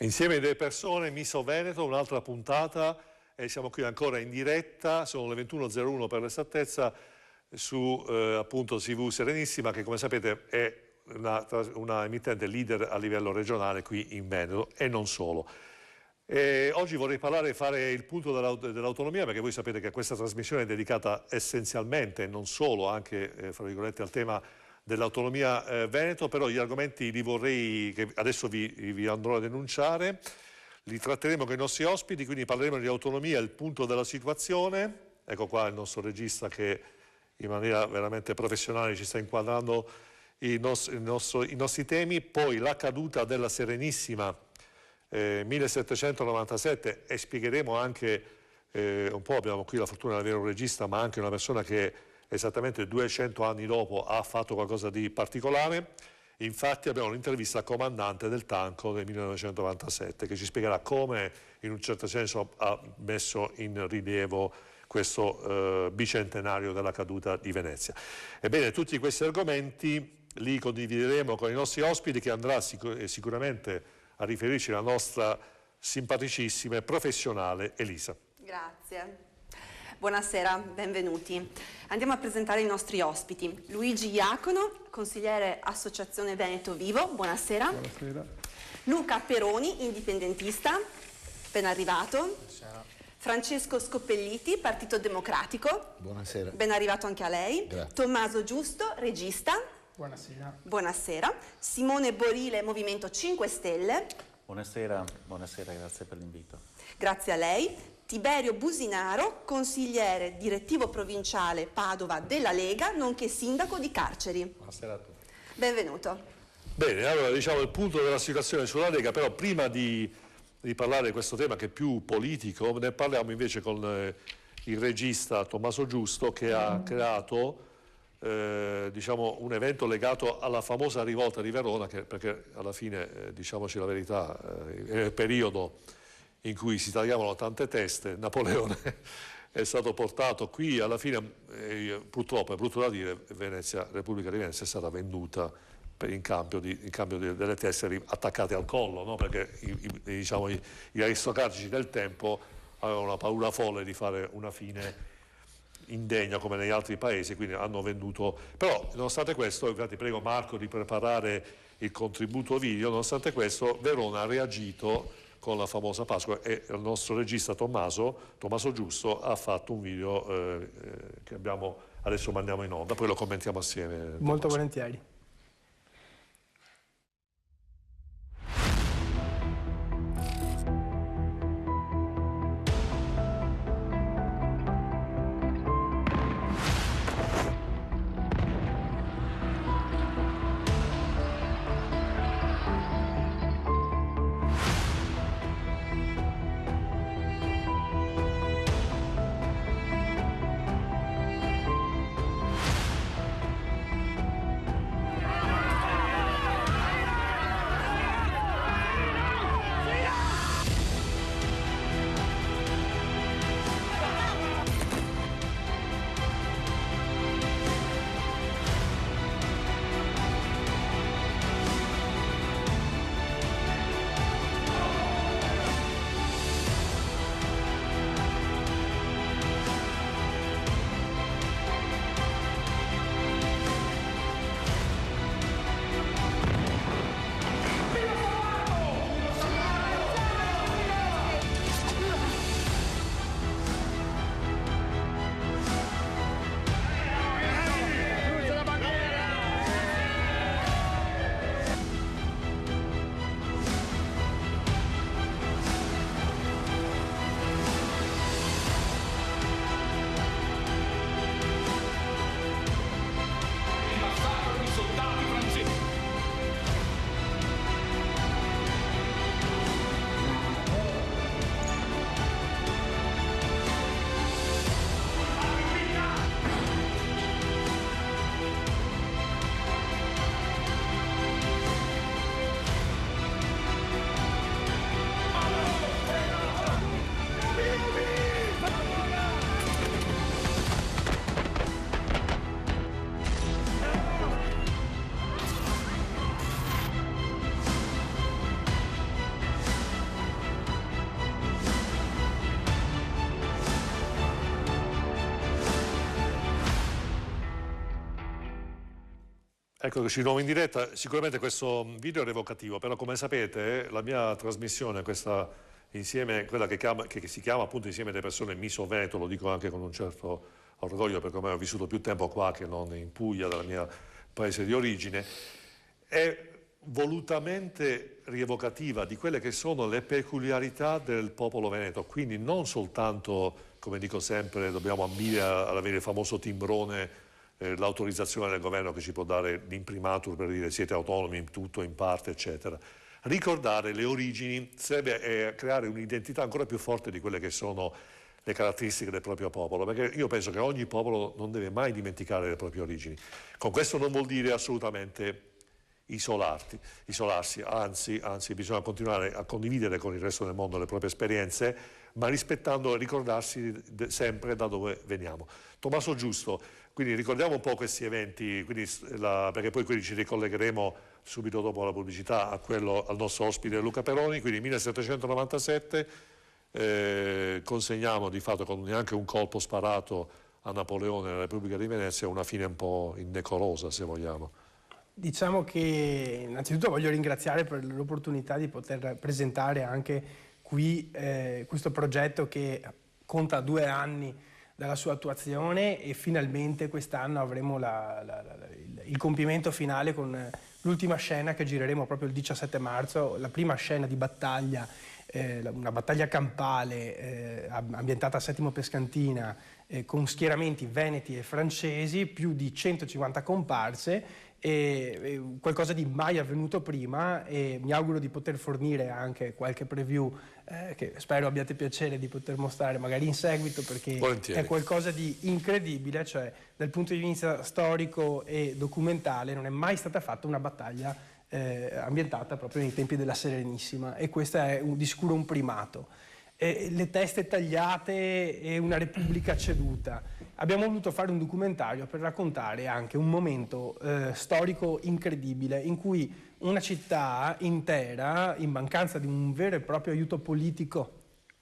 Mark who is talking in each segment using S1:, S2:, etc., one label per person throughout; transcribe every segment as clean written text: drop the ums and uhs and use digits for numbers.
S1: Insieme delle persone, Miso Veneto, un'altra puntata, e siamo qui ancora in diretta, sono le 21.01 per l'esattezza, su appunto TV Serenissima, che come sapete è una emittente leader a livello regionale qui in Veneto e non solo. Oggi vorrei fare il punto dell'autonomia, perché voi sapete che questa trasmissione è dedicata essenzialmente, e non solo, anche fra virgolette al tema dell'autonomia veneto, però gli argomenti che adesso vi andrò a denunciare, li tratteremo con i nostri ospiti, quindi parleremo di autonomia, il punto della situazione. Ecco qua il nostro regista che in maniera veramente professionale ci sta inquadrando i nostri temi, poi la caduta della Serenissima 1797, e spiegheremo anche un po', abbiamo qui la fortuna di avere un regista ma anche una persona che esattamente 200 anni dopo ha fatto qualcosa di particolare. Infatti abbiamo un'intervista al comandante del Tanco del 1997 che ci spiegherà come in un certo senso ha messo in rilievo questo bicentenario della caduta di Venezia. Ebbene, tutti questi argomenti li condivideremo con i nostri ospiti, che andrà sicuramente a riferirci la nostra simpaticissima e professionale Elisa.
S2: Grazie. Buonasera, benvenuti. Andiamo a presentare i nostri ospiti. Luigi Iacono, consigliere Associazione Veneto Vivo, buonasera.
S3: Buonasera.
S2: Luca Peroni, indipendentista, ben arrivato.
S3: Buonasera.
S2: Francesco Scoppelliti, Partito Democratico.
S3: Buonasera.
S2: Ben arrivato anche a lei.
S3: Grazie.
S2: Tommaso Giusto, regista.
S4: Buonasera.
S2: Buonasera. Simone Borile, Movimento 5 Stelle.
S5: Buonasera, grazie per l'invito.
S2: Grazie a lei. Tiberio Businaro, consigliere direttivo provinciale Padova della Lega, nonché sindaco di Carceri.
S5: Buonasera a tutti.
S2: Benvenuto.
S1: Bene, allora diciamo il punto della situazione sulla Lega, però prima di parlare di questo tema che è più politico, ne parliamo invece con il regista Tommaso Giusto, che ha creato diciamo un evento legato alla famosa rivolta di Verona, perché alla fine, diciamoci la verità, è il periodo in cui si tagliavano tante teste. Napoleone è stato portato qui, alla fine purtroppo, è brutto da dire, Repubblica di Venezia è stata venduta in cambio delle teste attaccate al collo, no? Perché diciamo, gli aristocratici del tempo avevano una paura folle di fare una fine indegna come negli altri paesi, quindi hanno venduto. Però nonostante questo, infatti prego Marco di preparare il contributo video, nonostante questo Verona ha reagito con la famosa Pasqua, e il nostro regista Tommaso Giusto ha fatto un video che adesso mandiamo in onda, poi lo commentiamo assieme.
S4: Molto volentieri.
S1: Ecco che ci troviamo in diretta. Sicuramente questo video è revocativo, però come sapete la mia trasmissione, questa insieme, quella che si chiama appunto Insieme delle persone Miso Veneto, lo dico anche con un certo orgoglio perché ormai ho vissuto più tempo qua che non in Puglia, dal mio paese di origine, è volutamente rievocativa di quelle che sono le peculiarità del popolo veneto, quindi non soltanto, come dico sempre, dobbiamo ambire ad avere il famoso timbrone, l'autorizzazione del governo che ci può dare l'imprimatur per dire siete autonomi in tutto, in parte, eccetera. Ricordare le origini serve a creare un'identità ancora più forte di quelle che sono le caratteristiche del proprio popolo, perché io penso che ogni popolo non deve mai dimenticare le proprie origini. Con questo non vuol dire assolutamente isolarsi, anzi bisogna continuare a condividere con il resto del mondo le proprie esperienze, ma rispettando e ricordarsi sempre da dove veniamo. Tommaso Giusto, quindi ricordiamo un po' questi eventi, perché poi ci ricollegheremo subito dopo la pubblicità al nostro ospite Luca Peroni, quindi 1797 consegniamo di fatto con neanche un colpo sparato a Napoleone nella Repubblica di Venezia, una fine un po' indecorosa se vogliamo.
S3: Diciamo che innanzitutto voglio ringraziare per l'opportunità di poter presentare anche qui questo progetto che conta 2 anni dalla sua attuazione e finalmente quest'anno avremo il compimento finale con l'ultima scena che gireremo proprio il 17 marzo, la prima scena di battaglia, una battaglia campale ambientata a Settimo Pescantina con schieramenti veneti e francesi, più di 150 comparse, e qualcosa di mai avvenuto prima, e mi auguro di poter fornire anche qualche preview che spero abbiate piacere di poter mostrare magari in seguito, perché
S1: volentieri.
S3: È qualcosa di incredibile, cioè dal punto di vista storico e documentale non è mai stata fatta una battaglia ambientata proprio nei tempi della Serenissima, e questo è di sicuro un primato. Le teste tagliate e una repubblica ceduta. Abbiamo voluto fare un documentario per raccontare anche un momento storico incredibile in cui una città intera, in mancanza di un vero e proprio aiuto politico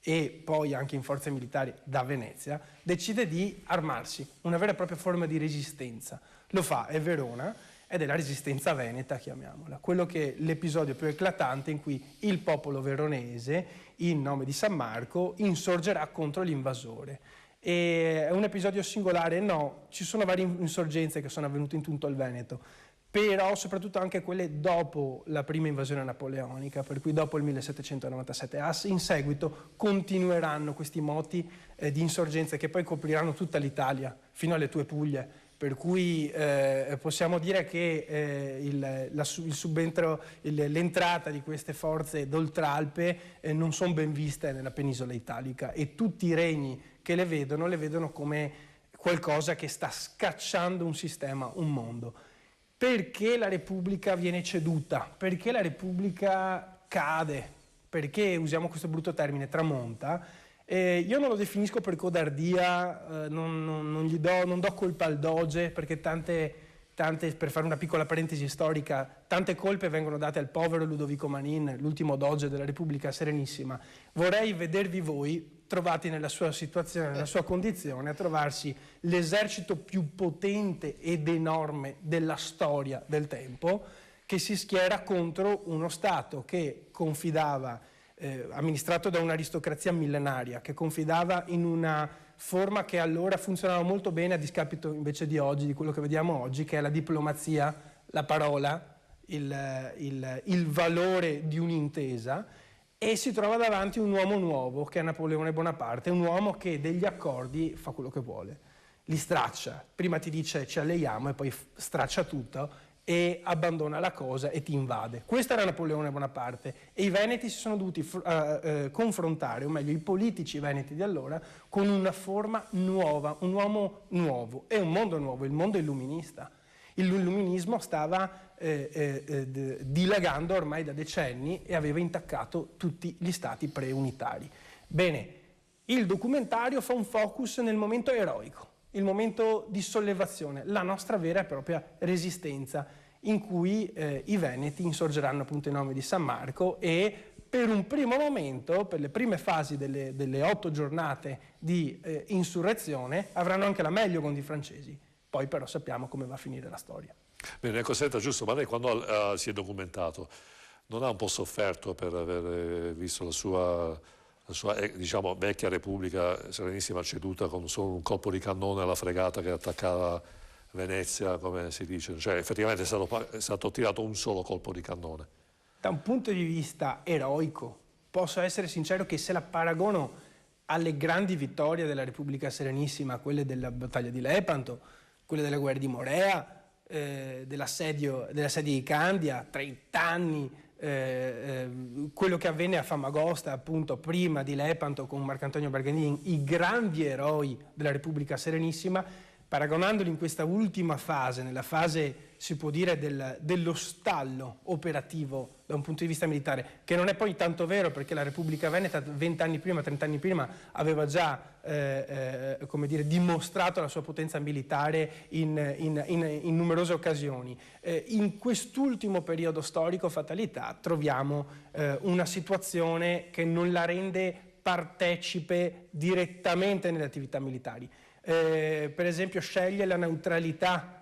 S3: e poi anche in forze militari da Venezia, decide di armarsi, una vera e propria forma di resistenza. Lo fa, è Verona, ed è la resistenza veneta, chiamiamola, quello che è l'episodio più eclatante in cui il popolo veronese, in nome di San Marco, insorgerà contro l'invasore. E è un episodio singolare? No, ci sono varie insorgenze che sono avvenute in tutto il Veneto, però soprattutto anche quelle dopo la prima invasione napoleonica, per cui dopo il 1797. In seguito continueranno questi moti di insorgenze che poi copriranno tutta l'Italia, fino alle tue Puglie. Per cui possiamo dire che il subentro, l'entrata di queste forze d'Oltralpe non sono ben viste nella penisola italica, e tutti i regni che le vedono come qualcosa che sta scacciando un sistema, un mondo. Perché la Repubblica viene ceduta? Perché la Repubblica cade? Perché, usiamo questo brutto termine, tramonta? Io non lo definisco per codardia, non do colpa al Doge, perché tante, per fare una piccola parentesi storica, tante colpe vengono date al povero Ludovico Manin, l'ultimo Doge della Repubblica Serenissima. Vorrei vedervi voi trovati nella sua situazione, nella sua condizione, a trovarsi l'esercito più potente ed enorme della storia del tempo, che si schiera contro uno Stato che confidava, amministrato da un'aristocrazia millenaria, che confidava in una forma che allora funzionava molto bene, a discapito invece di oggi, di quello che vediamo oggi, che è la diplomazia, la parola, il valore di un'intesa, e si trova davanti un uomo nuovo che è Napoleone Bonaparte, un uomo che degli accordi fa quello che vuole, li straccia, prima ti dice ci alleiamo e poi straccia tutto e abbandona la cosa e ti invade. Questo era Napoleone Bonaparte, e i veneti si sono dovuti confrontare, o meglio i politici veneti di allora, con una forma nuova, un uomo nuovo e un mondo nuovo, il mondo illuminista. L'illuminismo stava dilagando ormai da decenni e aveva intaccato tutti gli stati preunitari. Bene, il documentario fa un focus nel momento eroico, il momento di sollevazione, la nostra vera e propria resistenza, in cui i veneti insorgeranno appunto in nome di San Marco, e per un primo momento, per le prime fasi delle 8 giornate di insurrezione, avranno anche la meglio contro i francesi. Poi però sappiamo come va a finire la storia.
S1: Bene, ecco, senta, giusto, ma lei quando si è documentato non ha un po' sofferto per aver visto la sua diciamo, vecchia Repubblica Serenissima ceduta con solo un colpo di cannone alla fregata che attaccava Venezia, come si dice? Cioè, effettivamente è stato tirato un solo colpo di cannone.
S3: Da un punto di vista eroico, posso essere sincero che se la paragono alle grandi vittorie della Repubblica Serenissima, quelle della battaglia di Lepanto, quelle della guerra di Morea, dell'assedio di Candia, 30 anni, quello che avvenne a Famagosta appunto prima di Lepanto con Marcantonio Bergamini, i grandi eroi della Repubblica Serenissima, paragonandoli in questa ultima fase, nella fase si può dire dello stallo operativo da un punto di vista militare, che non è poi tanto vero perché la Repubblica Veneta 20 anni prima, 30 anni prima aveva già come dire, dimostrato la sua potenza militare in numerose occasioni. In quest'ultimo periodo storico, fatalità, troviamo una situazione che non la rende partecipe direttamente nelle attività militari. Per esempio sceglie la neutralità,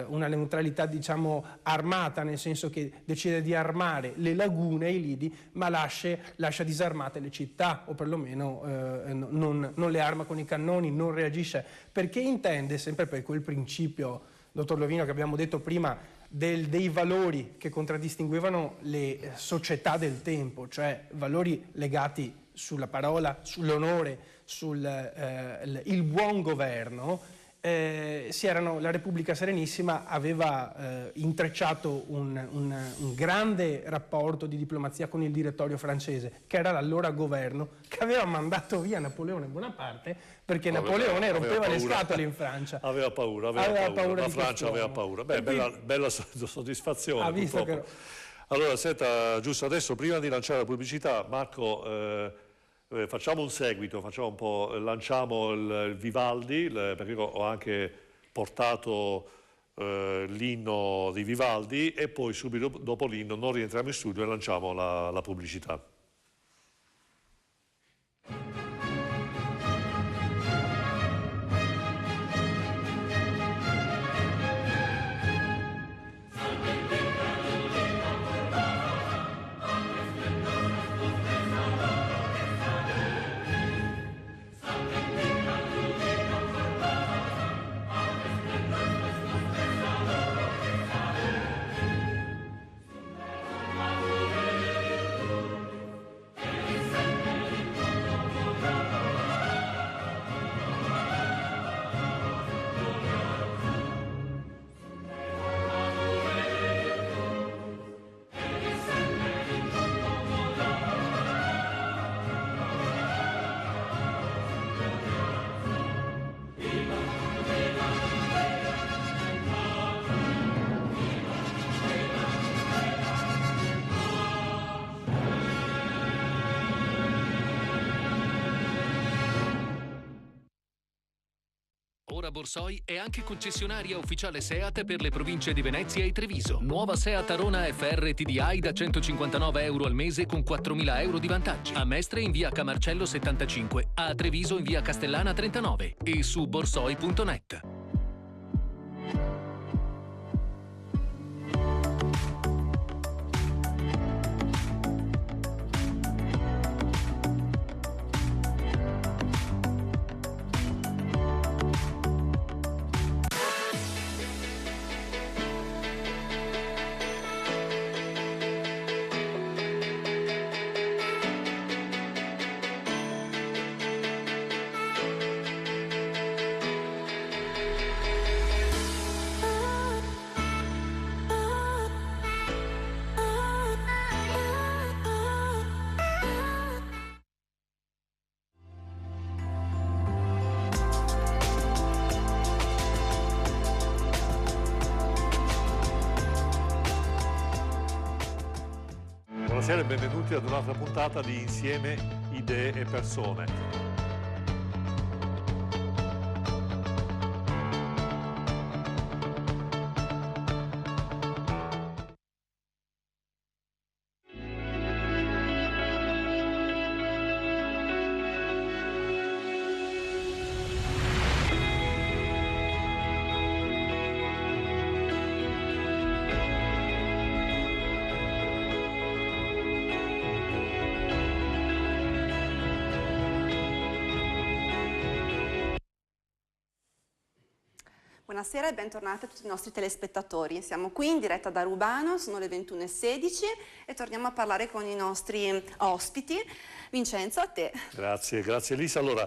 S3: una neutralità diciamo armata, nel senso che decide di armare le lagune, i lidi, ma lascia disarmate le città, o perlomeno non le arma con i cannoni, non reagisce, perché intende, sempre per quel principio, dottor Lovino, che abbiamo detto prima, dei valori che contraddistinguevano le società del tempo, cioè valori legati sulla parola, sull'onore, il buon governo. La Repubblica Serenissima aveva intrecciato un grande rapporto di diplomazia con il direttorio francese, che era l'allora governo, che aveva mandato via Napoleone Bonaparte perché Napoleone rompeva le scatole in Francia.
S1: Aveva paura. La Francia aveva paura. Beh, bella soddisfazione.
S3: Visto che...
S1: Allora, senta, giusto adesso, prima di lanciare la pubblicità, Marco... facciamo un seguito, lanciamo il Vivaldi, perché io ho anche portato l'inno di Vivaldi e poi subito dopo l'inno non rientriamo in studio e lanciamo la pubblicità.
S4: Ora Borsoi è anche concessionaria ufficiale Seat per le province di Venezia e Treviso. Nuova Seat Arona FR TDI da €159 al mese con €4.000 di vantaggi. A Mestre in via Camarcello 75, a Treviso in via Castellana 39 e su borsoi.net.
S1: Buonasera e benvenuti ad un'altra puntata di Insieme, Idee e Persone.
S2: Buonasera e bentornati a tutti i nostri telespettatori. Siamo qui in diretta da Rubano, sono le 21:16 e torniamo a parlare con i nostri ospiti. Vincenzo, a te.
S1: Grazie Elisa. Allora,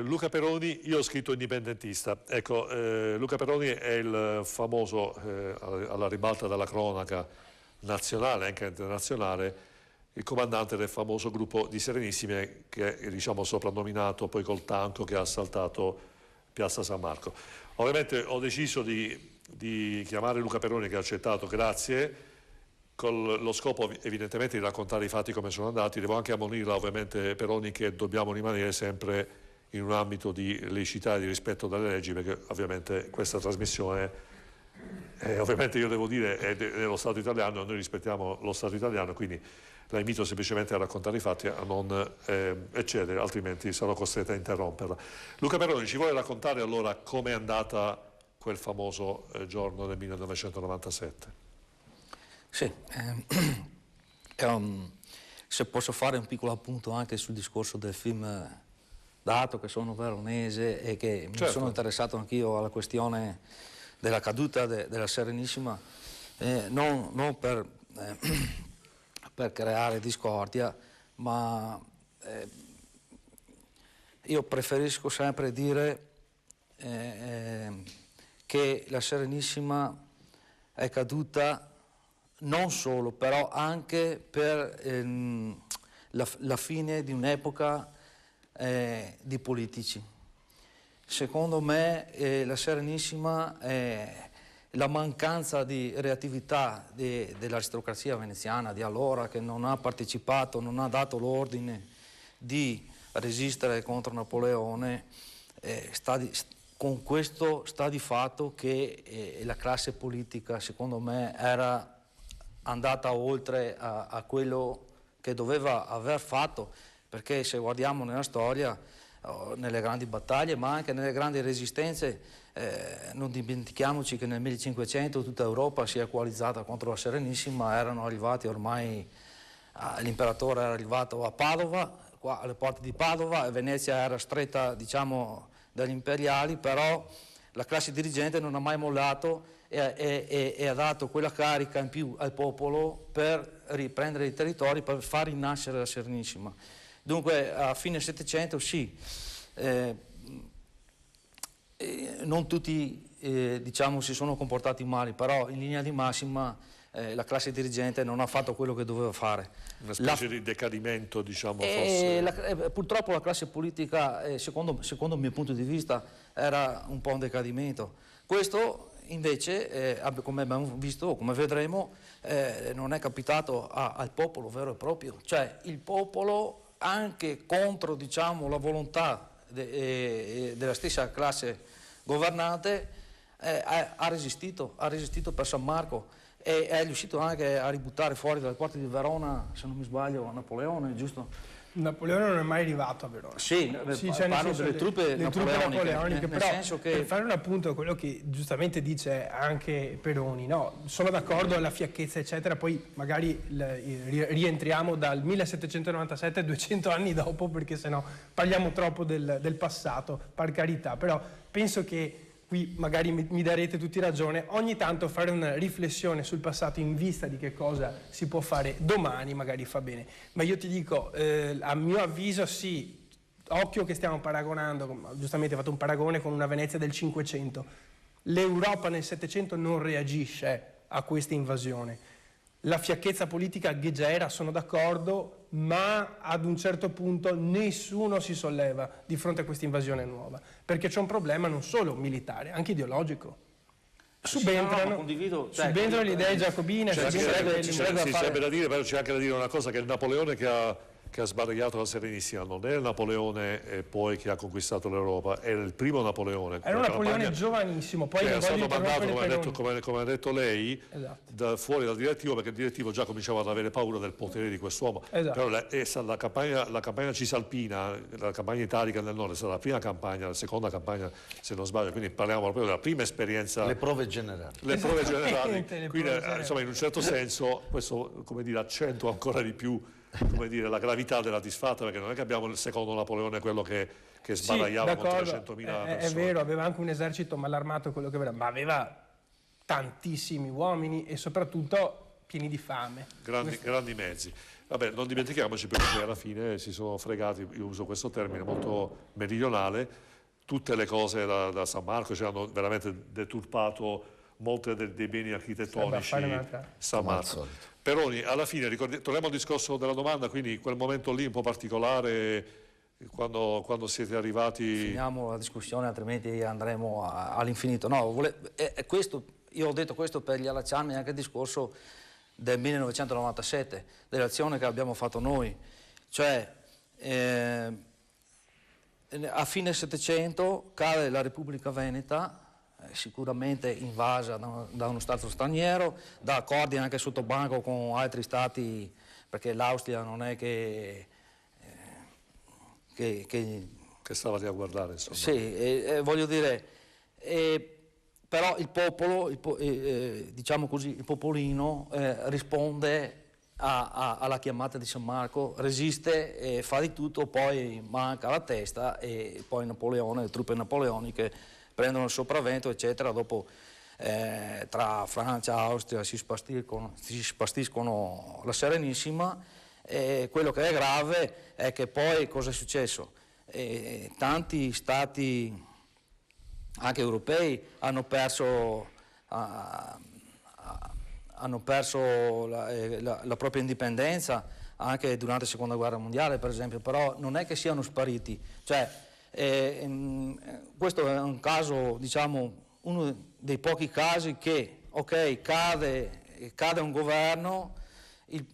S1: Luca Peroni, io ho scritto indipendentista. Ecco, Luca Peroni è il famoso, alla ribalta della cronaca nazionale, anche internazionale, il comandante del famoso gruppo di Serenissime che è, diciamo, soprannominato poi col tanco che ha assaltato Piazza San Marco. Ovviamente ho deciso di chiamare Luca Peroni, che ha accettato, grazie, con lo scopo evidentemente di raccontare i fatti come sono andati. Devo anche ammonire ovviamente Peroni che dobbiamo rimanere sempre in un ambito di laicità e di rispetto delle leggi, perché ovviamente questa trasmissione, ovviamente io devo dire, è dello Stato italiano, noi rispettiamo lo Stato italiano, quindi la invito semplicemente a raccontare i fatti, a non eccedere, altrimenti sarò costretto a interromperla. Luca Peroni, ci vuole raccontare allora com'è andata quel famoso giorno del 1997?
S6: Sì, se posso fare un piccolo appunto anche sul discorso del film, dato che sono veronese e che mi sono interessato anch'io alla questione della caduta della Serenissima, non per creare discordia, ma io preferisco sempre dire che la Serenissima è caduta non solo, però anche per la fine di un'epoca di politici. Secondo me la Serenissima la mancanza di reattività dell'aristocrazia veneziana di allora, che non ha partecipato, non ha dato l'ordine di resistere contro Napoleone, con questo sta di fatto che la classe politica, secondo me, era andata oltre a quello che doveva aver fatto, perché se guardiamo nella storia, nelle grandi battaglie, ma anche nelle grandi resistenze, non dimentichiamoci che nel 1500 tutta Europa si è coalizzata contro la Serenissima, erano arrivati ormai, l'imperatore era arrivato a Padova, qua alle porte di Padova, e Venezia era stretta, diciamo, dagli imperiali, però la classe dirigente non ha mai mollato e ha dato quella carica in più al popolo per riprendere i territori, per far rinascere la Serenissima. Dunque a fine Settecento sì, non tutti diciamo, si sono comportati male, però in linea di massima la classe dirigente non ha fatto quello che doveva fare.
S1: Una specie di decadimento, diciamo, forse.
S6: Purtroppo la classe politica, secondo il mio punto di vista, era un po' un decadimento. Questo invece, come abbiamo visto, come vedremo, non è capitato al popolo vero e proprio. Cioè il popolo, anche contro, diciamo, la volontà della stessa classe governante, ha resistito per San Marco e è riuscito anche a ributtare fuori dalle porte di Verona, se non mi sbaglio, Napoleone, giusto?
S3: Napoleone non è mai arrivato a Verona.
S6: Sì,
S3: cioè,
S6: parlo delle truppe napoleoniche,
S3: però
S6: senso che...
S3: per fare un appunto a quello che giustamente dice anche Peroni, no? Sono d'accordo alla fiacchezza eccetera, poi magari rientriamo dal 1797, 200 anni dopo, perché sennò parliamo troppo del passato, per carità, però penso che qui magari mi darete tutti ragione, ogni tanto fare una riflessione sul passato in vista di che cosa si può fare domani magari fa bene. Ma io ti dico, a mio avviso sì, occhio che stiamo paragonando, giustamente hai fatto un paragone con una Venezia del 500, l'Europa nel 700 non reagisce a questa invasione. La fiacchezza politica che già era, sono d'accordo, ma ad un certo punto nessuno si solleva di fronte a questa invasione nuova, perché c'è un problema non solo militare, anche ideologico. Subentrano le idee giacobine.
S1: Ci sarebbe da dire, però c'è anche da dire una cosa, che il Napoleone che ha sbaragliato la Serenissima non è il Napoleone poi che ha conquistato l'Europa, era il primo Napoleone.
S3: Era un Napoleone giovanissimo, poi
S1: era stato mandato, come ha detto lei,
S3: esatto,
S1: fuori dal direttivo, perché il direttivo già cominciava ad avere paura del potere di quest'uomo.
S3: Esatto.
S1: Però la campagna cisalpina, la campagna italica nel nord, è stata la prima campagna, la seconda campagna se non sbaglio, quindi parliamo proprio della prima esperienza.
S5: Le prove generali.
S1: Le prove generali. Quindi insomma, in un certo senso questo, come dire, accentua ancora di più come dire, la gravità della disfatta, perché non è che abbiamo il secondo Napoleone, quello che sbaragliava con 300.000 persone.
S3: È vero, aveva anche un esercito malarmato, quello che era, ma aveva tantissimi uomini e soprattutto pieni di fame.
S1: Grandi mezzi. Vabbè, non dimentichiamoci però che alla fine si sono fregati, io uso questo termine molto meridionale, tutte le cose da San Marco, ci hanno veramente deturpato molte dei beni architettonici San Marco. Peroni, alla fine, torniamo al discorso della domanda, quindi quel momento lì un po' particolare, quando siete arrivati...
S6: Finiamo la discussione, altrimenti andremo all'infinito. No, io ho detto questo per gli allacciarmi anche al discorso del 1997, dell'azione che abbiamo fatto noi, cioè a fine Settecento cade la Repubblica Veneta, sicuramente invasa da uno Stato straniero, da accordi anche sotto banco con altri Stati, perché l'Austria non è che
S1: stava lì a guardare, insomma.
S6: Sì, voglio dire, però il popolo, diciamo così, il popolino risponde alla chiamata di San Marco, resiste, fa di tutto, poi manca la testa e poi Napoleone, le truppe napoleoniche prendono il sopravvento, eccetera. Dopo tra Francia e Austria si spastiscono la Serenissima. Quello che è grave è che poi cosa è successo? Tanti stati anche europei hanno perso la propria indipendenza anche durante la seconda guerra mondiale, per esempio, però non è che siano spariti, cioè questo è un caso, diciamo, uno dei pochi casi che ok, cade un governo,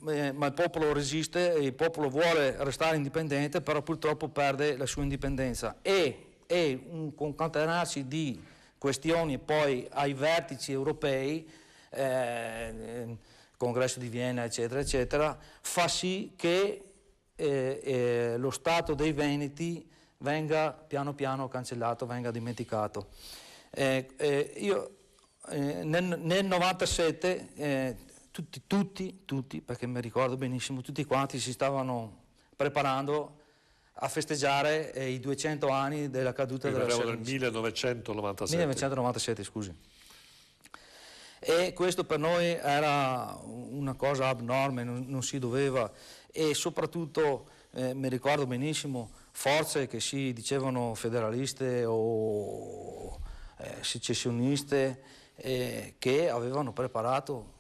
S6: ma il popolo resiste, il popolo vuole restare indipendente, però purtroppo perde la sua indipendenza e un concatenarsi di questioni poi ai vertici europei, congresso di Vienna, eccetera, eccetera, fa sì che lo Stato dei Veneti venga piano piano cancellato, venga dimenticato. Io nel 97 tutti, perché mi ricordo benissimo, tutti quanti si stavano preparando a festeggiare i 200 anni della caduta della Serenissima.
S1: Nel 1997.
S6: 1997, scusi. E questo per noi era una cosa abnorme, non si doveva, e soprattutto mi ricordo benissimo forze che si dicevano federaliste o secessioniste che avevano preparato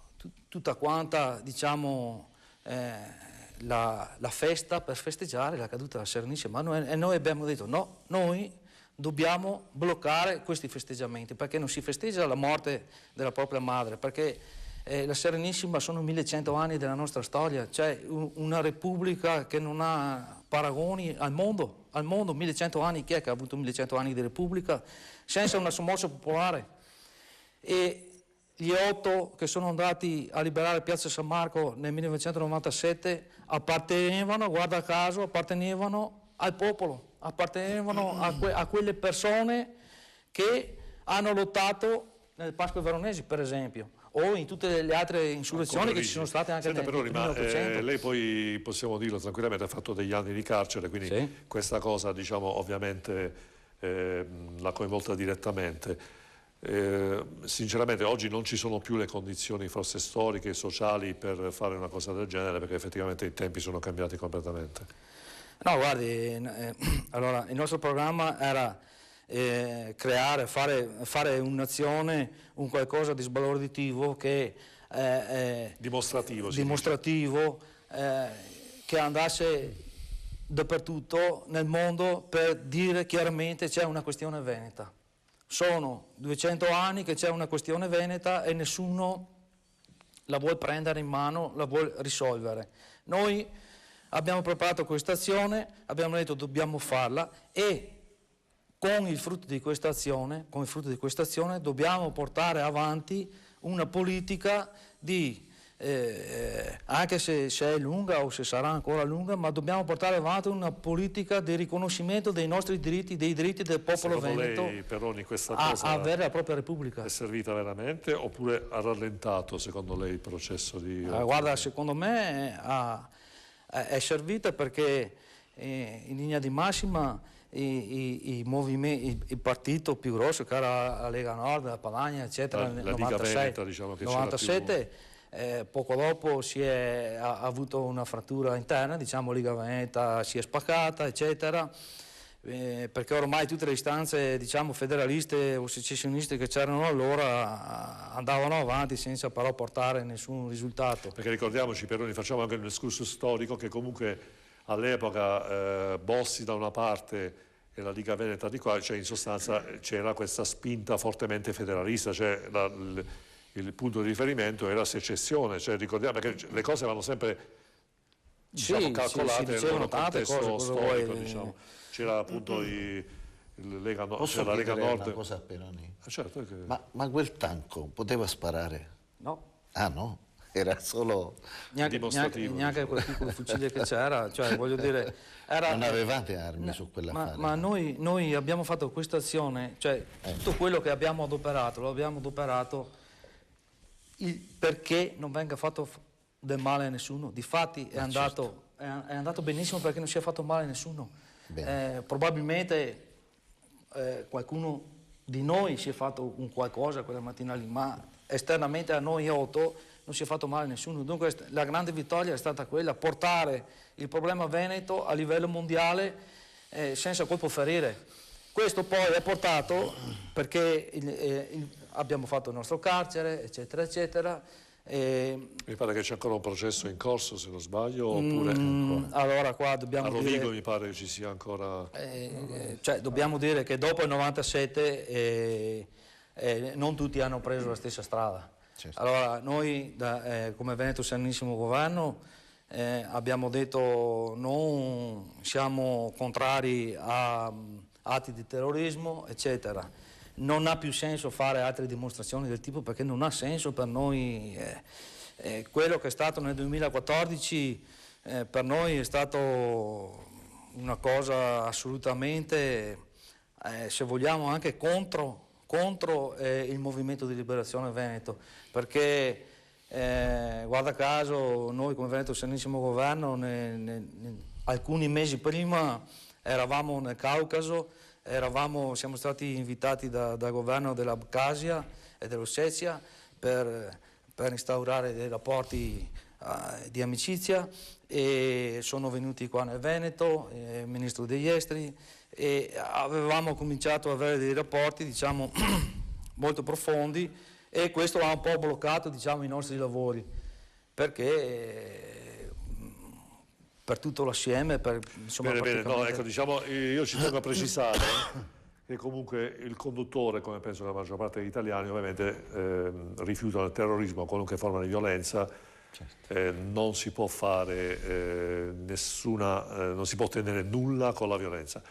S6: tutta quanta, diciamo, la festa per festeggiare la caduta della Serenissima, e noi abbiamo detto no, noi dobbiamo bloccare questi festeggiamenti, perché non si festeggia la morte della propria madre, perché la Serenissima sono 1100 anni della nostra storia, cioè una repubblica che non ha paragoni al mondo, 1100 anni, chi è che ha avuto 1100 anni di repubblica senza una sommossa popolare? E gli 8 che sono andati a liberare Piazza San Marco nel 1997 appartenevano, guarda caso, al popolo, appartenevano a quelle persone che hanno lottato nelle Pasque Veronesi, per esempio, o in tutte le altre insurrezioni che ci sono state anche nel 1800.
S1: Lei poi, possiamo dirlo tranquillamente, ha fatto degli anni di carcere, quindi sì, questa cosa, diciamo, ovviamente l'ha coinvolta direttamente. Sinceramente oggi non ci sono più le condizioni forse storiche e sociali per fare una cosa del genere, perché effettivamente i tempi sono cambiati completamente.
S6: No, guardi, allora il nostro programma era creare, fare un'azione, un qualcosa di sbalorditivo che dimostrativo che andasse dappertutto nel mondo per dire chiaramente c'è una questione veneta. Sono 200 anni che c'è una questione veneta e nessuno la vuole prendere in mano, la vuole risolvere. Noi abbiamo preparato questa azione, abbiamo detto dobbiamo farla e con il frutto di questa azione dobbiamo portare avanti una politica di anche se è lunga o se sarà ancora lunga, ma dobbiamo portare avanti una politica di riconoscimento dei nostri diritti, dei diritti del popolo veneto.
S1: Lei, Peroni, questa cosa
S6: a avere la propria Repubblica.
S1: È servita veramente oppure ha rallentato secondo lei il processo di...
S6: Guarda, secondo me ha è servita perché in linea di massima il partito più grosso, che era la Lega Nord, la Padania, eccetera, nel
S1: la Liga Veneta, diciamo che
S6: 97, poco dopo ha avuto una frattura interna, diciamo Liga Veneta si è spaccata, eccetera, perché ormai tutte le istanze, diciamo, federaliste o secessioniste che c'erano allora andavano avanti senza però portare nessun risultato.
S1: Perché ricordiamoci, Peroni, facciamo anche un escursus storico, che comunque all'epoca Bossi da una parte e la Liga Veneta di qua, cioè in sostanza c'era questa spinta fortemente federalista, cioè il punto di riferimento era secessione, cioè ricordiamo che le cose vanno sempre, diciamo, calcolate nel loro contesto storico, diciamo. C'era appunto la
S7: Posso
S1: Lega
S7: chiedere
S1: Nord.
S7: una cosa a Peroni?
S1: Certo che...
S7: Ma quel tanco poteva sparare?
S6: No.
S7: Ah no? Era solo...
S1: dimostrativo,
S6: neanche quel piccolo fucile che c'era, cioè voglio dire...
S7: Non avevate armi su quell'affare?
S6: Ma noi abbiamo fatto questa azione, cioè tutto quello che abbiamo adoperato, lo abbiamo adoperato perché non venga fatto del male a nessuno. Difatti è andato benissimo perché non si è fatto male a nessuno. Probabilmente qualcuno di noi si è fatto un qualcosa quella mattina lì, ma esternamente a noi 8 non si è fatto male a nessuno. Dunque la grande vittoria è stata quella, portare il problema veneto a livello mondiale senza colpo ferire. Questo poi è portato perché abbiamo fatto il nostro carcere, eccetera, eccetera.
S1: Mi pare che c'è ancora un processo in corso, se non sbaglio, oppure
S6: allora qua dobbiamo
S1: a Rovigo
S6: dire,
S1: mi pare che ci sia ancora...
S6: cioè dobbiamo dire che dopo il 97 non tutti hanno preso la stessa strada.
S7: Certo.
S6: Allora noi come Veneto Serenissimo Governo abbiamo detto non siamo contrari a atti di terrorismo, eccetera. Non ha più senso fare altre dimostrazioni del tipo, perché non ha senso per noi. Quello che è stato nel 2014 per noi è stato una cosa assolutamente, se vogliamo, anche contro il movimento di liberazione veneto, perché guarda caso noi come Veneto Serenissimo Governo alcuni mesi prima eravamo nel Caucaso, siamo stati invitati dal governo dell'Abkhazia e dell'Ossetia per instaurare dei rapporti di amicizia, e sono venuti qua nel Veneto, il ministro degli esteri, e avevamo cominciato ad avere dei rapporti, diciamo, molto profondi, e questo ha un po' bloccato, diciamo, i nostri lavori, perché per tutto l'assieme, insomma...
S1: Bene, no, ecco, diciamo, io ci tengo a precisare che comunque il conduttore, come penso la maggior parte degli italiani, ovviamente rifiutano il terrorismo, qualunque forma di violenza. Certo. Non si può fare non si può ottenere nulla con la violenza.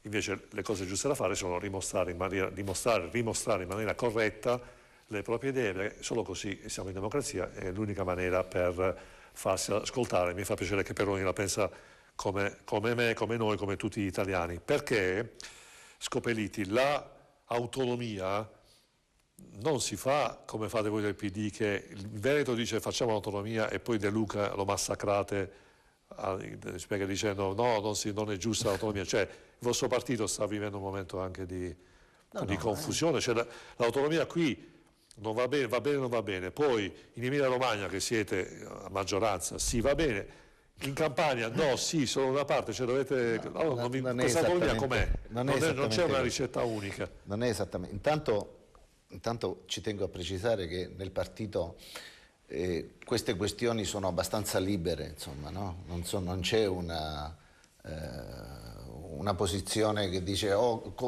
S1: Invece le cose giuste da fare sono rimostrare in maniera corretta le proprie idee, solo così siamo in democrazia, è l'unica maniera per farsi ascoltare. Mi fa piacere che Peroni la pensa come me, come noi, come tutti gli italiani, perché, Scopelliti, l'autonomia non si fa come fate voi del PD, che il Veneto dice facciamo l'autonomia e poi De Luca lo massacrate spiega dicendo no, non è giusta l'autonomia. Cioè il vostro partito sta vivendo un momento anche di confusione, cioè, l'autonomia qui non va bene, non va bene, poi in Emilia Romagna, che siete a maggioranza, sì, va bene, in Campania no, sì, solo una parte, cioè dovete... questa autonomia com'è? Non c'è una ricetta unica.
S7: Non è esattamente... Intanto ci tengo a precisare che nel partito queste questioni sono abbastanza libere, insomma, no? Non c'è una posizione che dice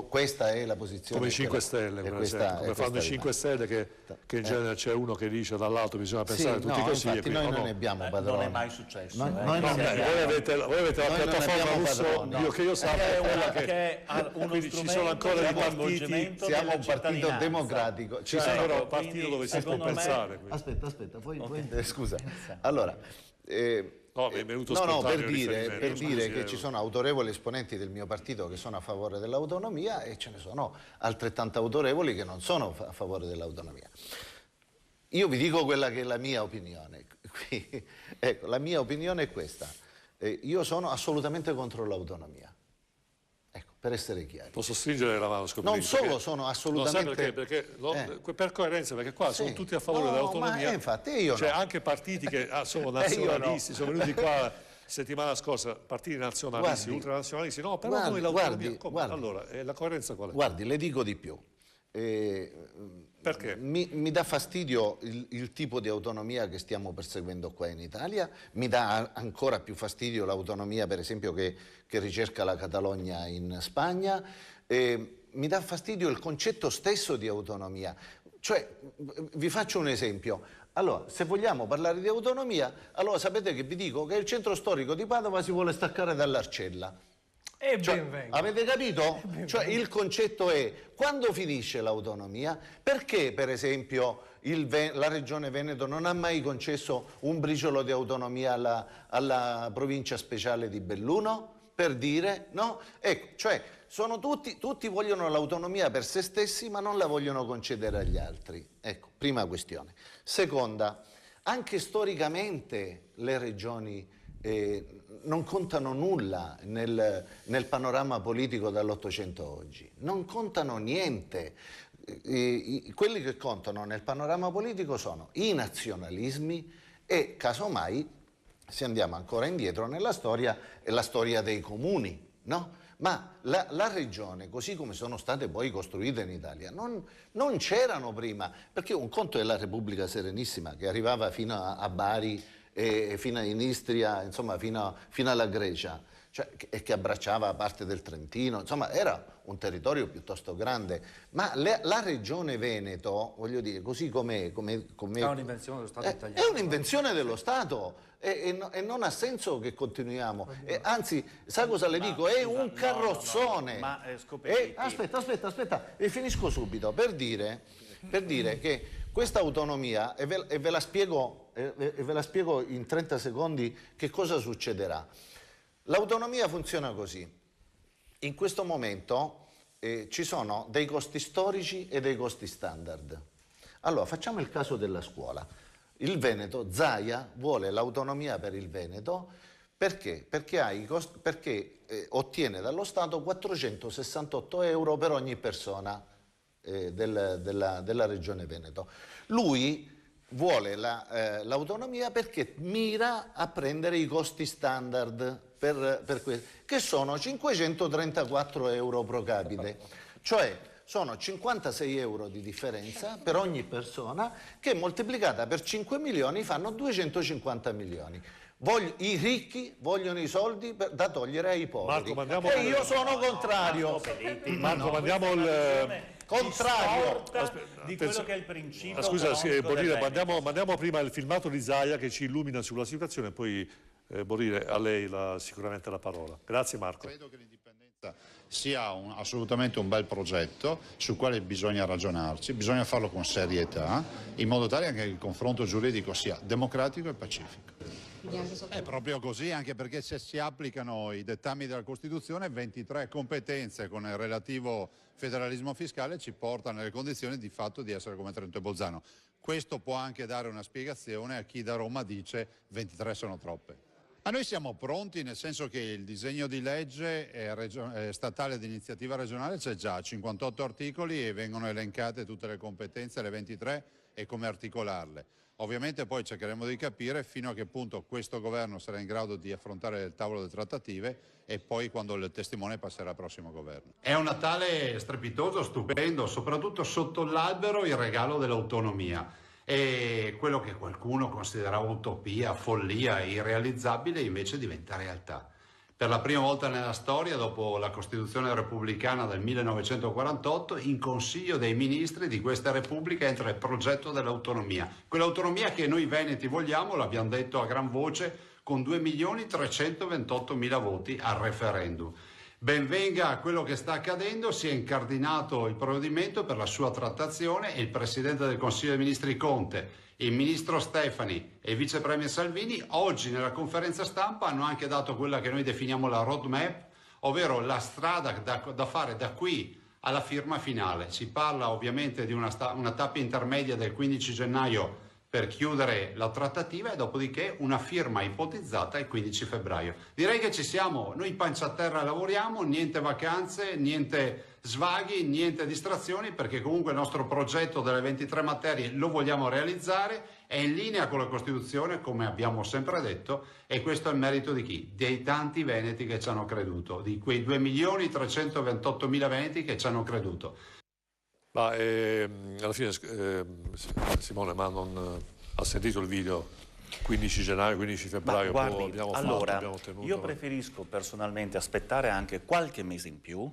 S7: questa è la posizione.
S1: Come i 5 Stelle, come fanno i 5 Stelle, che in genere c'è uno che dice dall'altro bisogna pensare tutti così.
S7: Infatti noi non ne abbiamo padroni.
S5: Non è mai successo.
S7: Voi
S1: avete la piattaforma Russo, che io sappia, quella che quindi ci sono ancora dei partiti.
S7: Siamo un partito democratico.
S1: Ci sono ancora un partito dove si può pensare.
S7: Aspetta, scusa. Allora...
S1: No, mi è venuto
S7: per dire che ci sono autorevoli esponenti del mio partito che sono a favore dell'autonomia e ce ne sono altrettanto autorevoli che non sono a favore dell'autonomia. Io vi dico quella che è la mia opinione. Ecco, la mia opinione è questa. io sono assolutamente contro l'autonomia. Ecco, per essere chiari.
S1: Posso stringere la mano, Scopelliti?
S7: Non solo sono assolutamente...
S1: per coerenza, perché qua sono tutti a favore dell'autonomia.
S7: Infatti io
S1: cioè anche partiti che sono nazionalisti, sono venuti qua settimana scorsa, partiti nazionalisti, ultranazionalisti, no, però noi l'autonomia... Allora, la coerenza qual è?
S7: Guardi, le dico di più.
S1: Perché?
S7: Mi dà fastidio il tipo di autonomia che stiamo perseguendo qua in Italia, mi dà ancora più fastidio l'autonomia, per esempio, che ricerca la Catalogna in Spagna, mi dà fastidio il concetto stesso di autonomia. Cioè, vi faccio un esempio. Allora, se vogliamo parlare di autonomia, allora sapete che vi dico? Che il centro storico di Padova si vuole staccare dall'Arcella.
S3: E ben venga.
S7: Avete capito? Cioè il concetto è: quando finisce l'autonomia? Perché per esempio la Regione Veneto non ha mai concesso un briciolo di autonomia alla provincia speciale di Belluno? Per dire, no? Ecco, cioè tutti vogliono l'autonomia per se stessi, ma non la vogliono concedere agli altri. Ecco, prima questione. Seconda, anche storicamente le regioni non contano nulla nel panorama politico dall'Ottocento a oggi, non contano niente. Quelli che contano nel panorama politico sono i nazionalismi e, casomai, se andiamo ancora indietro nella storia, è la storia dei comuni, no? Ma la regione, così come sono state poi costruite in Italia, non c'erano prima, perché un conto è la Repubblica Serenissima, che arrivava fino a Bari e fino in Istria, insomma fino alla Grecia, cioè, e che abbracciava parte del Trentino, insomma era un territorio piuttosto grande, ma la regione Veneto, voglio dire, così com'è, è
S6: un'invenzione dello Stato italiano.
S7: È un'invenzione dello Stato e non ha senso che continuiamo. Anzi, sa cosa le dico? È un carrozzone.
S5: Ma
S7: aspetta, e finisco subito, per dire che questa autonomia, e ve la spiego in 30 secondi che cosa succederà. L'autonomia funziona così. In questo momento ci sono dei costi storici e dei costi standard. Allora, facciamo il caso della scuola. Il Veneto, Zaia, vuole l'autonomia per il Veneto perché ottiene dallo Stato 468 euro per ogni persona della regione Veneto. Lui vuole l'autonomia perché mira a prendere i costi standard che sono 534 euro pro capite, cioè sono 56 euro di differenza per ogni persona che moltiplicata per 5 milioni fanno 250 milioni. I ricchi vogliono i soldi da togliere ai poveri.
S1: Marco,
S7: e io sono contrario.
S1: Marco, mandiamo il...
S7: Contrario
S5: di quello che è il principio.
S1: Scusa, Borile, mandiamo prima il filmato di Zaia che ci illumina sulla situazione e poi Borile, a lei sicuramente la parola. Grazie Marco.
S8: Credo che l'indipendenza sia assolutamente un bel progetto sul quale bisogna ragionarci, bisogna farlo con serietà, in modo tale che il confronto giuridico sia democratico e pacifico. È proprio così, anche perché se si applicano i dettami della Costituzione, 23 competenze con il relativo federalismo fiscale ci portano nelle condizioni di fatto di essere come Trento e Bolzano. Questo può anche dare una spiegazione a chi da Roma dice 23 sono troppe. Ma noi siamo pronti, nel senso che il disegno di legge statale di iniziativa regionale c'è già, 58 articoli e vengono elencate tutte le competenze, le 23 e come articolarle. Ovviamente poi cercheremo di capire fino a che punto questo governo sarà in grado di affrontare il tavolo delle trattative e poi quando il testimone passerà al prossimo governo. È un Natale strepitoso, stupendo, soprattutto sotto l'albero il regalo dell'autonomia. E quello che qualcuno considerava utopia, follia, irrealizzabile invece diventa realtà. Per la prima volta nella storia, dopo la Costituzione repubblicana del 1948, in Consiglio dei Ministri di questa Repubblica entra il progetto dell'autonomia. Quell'autonomia che noi veneti vogliamo, l'abbiamo detto a gran voce, con 2.328.000 voti al referendum. Benvenga a quello che sta accadendo, si è incardinato il provvedimento per la sua trattazione e il Presidente del Consiglio dei Ministri Conte, il Ministro Stefani e il Vice Premier Salvini oggi nella conferenza stampa hanno anche dato quella che noi definiamo la roadmap, ovvero la strada da fare da qui alla firma finale. Si parla ovviamente di una tappa intermedia del 15 gennaio
S9: per chiudere la trattativa e dopodiché una firma ipotizzata il 15 febbraio. Direi che ci siamo, noi pancia a terra lavoriamo, niente vacanze, niente svaghi, niente distrazioni, perché comunque il nostro progetto delle 23 materie lo vogliamo realizzare, è in linea con la Costituzione, come abbiamo sempre detto, e questo è il merito di chi? Dei tanti veneti che ci hanno creduto, di quei 2.328.000 veneti che ci hanno creduto.
S1: Ma alla fine Simone, ma non ha sentito il video 15 gennaio, 15 febbraio?
S5: Guardi,
S1: abbiamo ottenuto.
S5: io preferisco personalmente aspettare anche qualche mese in più,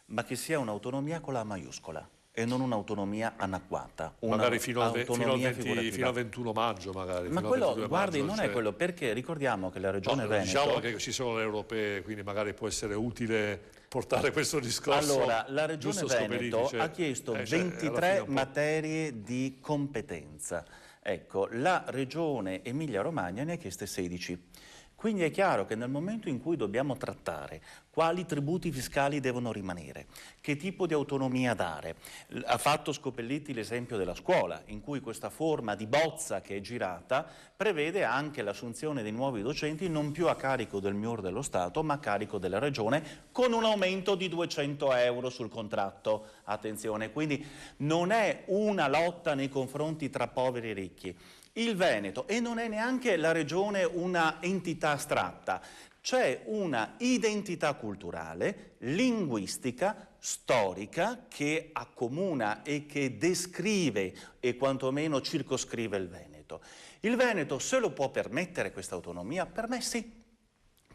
S5: ma che sia un'autonomia con la maiuscola e non un'autonomia anacquata.
S1: Magari fino al 21 maggio magari.
S5: Ma quello, guardi, non è quello, perché ricordiamo che la Regione Veneto...
S1: Diciamo che ci sono le europee, quindi magari può essere utile portare questo discorso.
S5: Allora, la Regione Veneto ha chiesto 23 materie di competenza. Ecco, la Regione Emilia-Romagna ne ha chieste 16. Quindi è chiaro che nel momento in cui dobbiamo trattare quali tributi fiscali devono rimanere, che tipo di autonomia dare, ha fatto Scopelliti l'esempio della scuola, in cui questa forma di bozza che è girata prevede anche l'assunzione di nuovi docenti non più a carico del MIUR dello Stato, ma a carico della Regione, con un aumento di 200 euro sul contratto. Attenzione, quindi non è una lotta nei confronti tra poveri e ricchi. Il Veneto, e non è neanche la regione una entità astratta, c'è una identità culturale, linguistica, storica che accomuna e che descrive e quantomeno circoscrive il Veneto. Il Veneto se lo può permettere questa autonomia? Per me sì.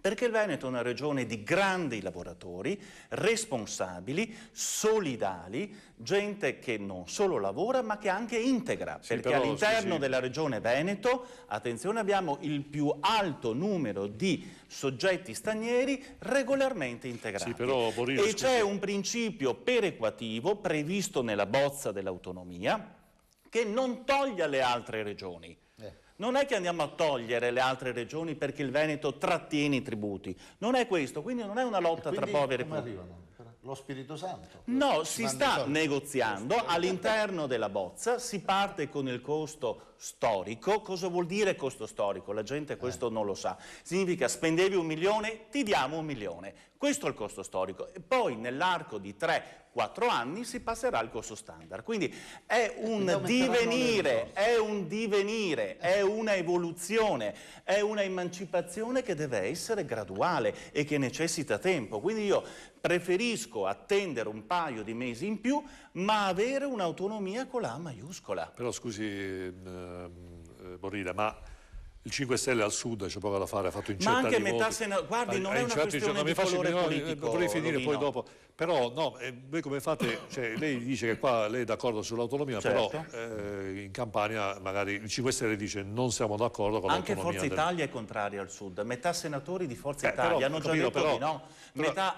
S5: Perché il Veneto è una regione di grandi lavoratori, responsabili, solidali, gente che non solo lavora ma che anche integra, sì, perché all'interno della regione Veneto, attenzione, abbiamo il più alto numero di soggetti stranieri regolarmente integrati.
S1: Sì, però, Borino,
S5: e c'è un principio perequativo previsto nella bozza dell'autonomia che non toglie alle altre regioni. Non è che andiamo a togliere le altre regioni perché il Veneto trattiene i tributi, non è questo, quindi non è una lotta tra poveri e
S7: come
S5: poveri.
S7: arrivano? Lo Spirito Santo?
S5: No, si sta negoziando all'interno della bozza, si parte con il costo storico. Cosa vuol dire costo storico? La gente questo non lo sa. Significa spendevi 1 milione, ti diamo 1 milione. Questo è il costo storico. E poi nell'arco di 3-4 anni si passerà al costo standard. Quindi è un divenire, è una evoluzione, è una emancipazione che deve essere graduale e che necessita tempo. Quindi io preferisco attendere un paio di mesi in più, ma avere un'autonomia con la A maiuscola.
S1: Però scusi, Borrida, ma il 5 Stelle al sud c'è poco da fare, ha fatto incetta
S5: ma anche
S1: di
S5: metà
S1: voti.
S5: Guardi, non è una questione di colore politico.
S1: Vorrei finire poi dopo. Però no, voi come fate? Cioè, lei dice che qua lei è d'accordo sull'autonomia,
S5: certo.
S1: Però in Campania magari il 5 Stelle dice non siamo d'accordo con
S5: anche
S1: l'autonomia.
S5: Forza Italia è contraria al sud. Metà senatori di Forza Italia hanno già detto di no.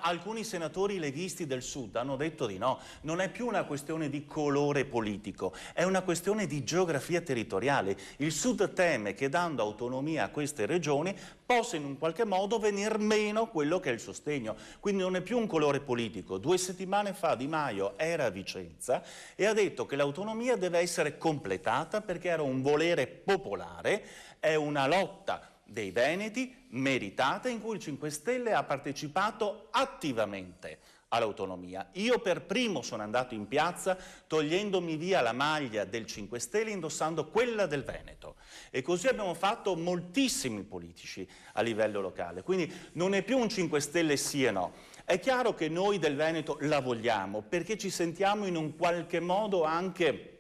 S5: Alcuni senatori leghisti del sud hanno detto di no. Non è più una questione di colore politico, è una questione di geografia territoriale. Il sud teme che dando autonomia a queste regioni possa in un qualche modo venir meno quello che è il sostegno. Quindi non è più un colore politico. 2 settimane fa Di Maio era a Vicenza e ha detto che l'autonomia deve essere completata perché era un volere popolare, è una lotta dei veneti meritata in cui il 5 Stelle ha partecipato attivamente all'autonomia. Io per primo sono andato in piazza togliendomi via la maglia del 5 Stelle indossando quella del Veneto e così abbiamo fatto moltissimi politici a livello locale, quindi non è più un 5 Stelle sì e no. È chiaro che noi del Veneto la vogliamo perché ci sentiamo in un qualche modo anche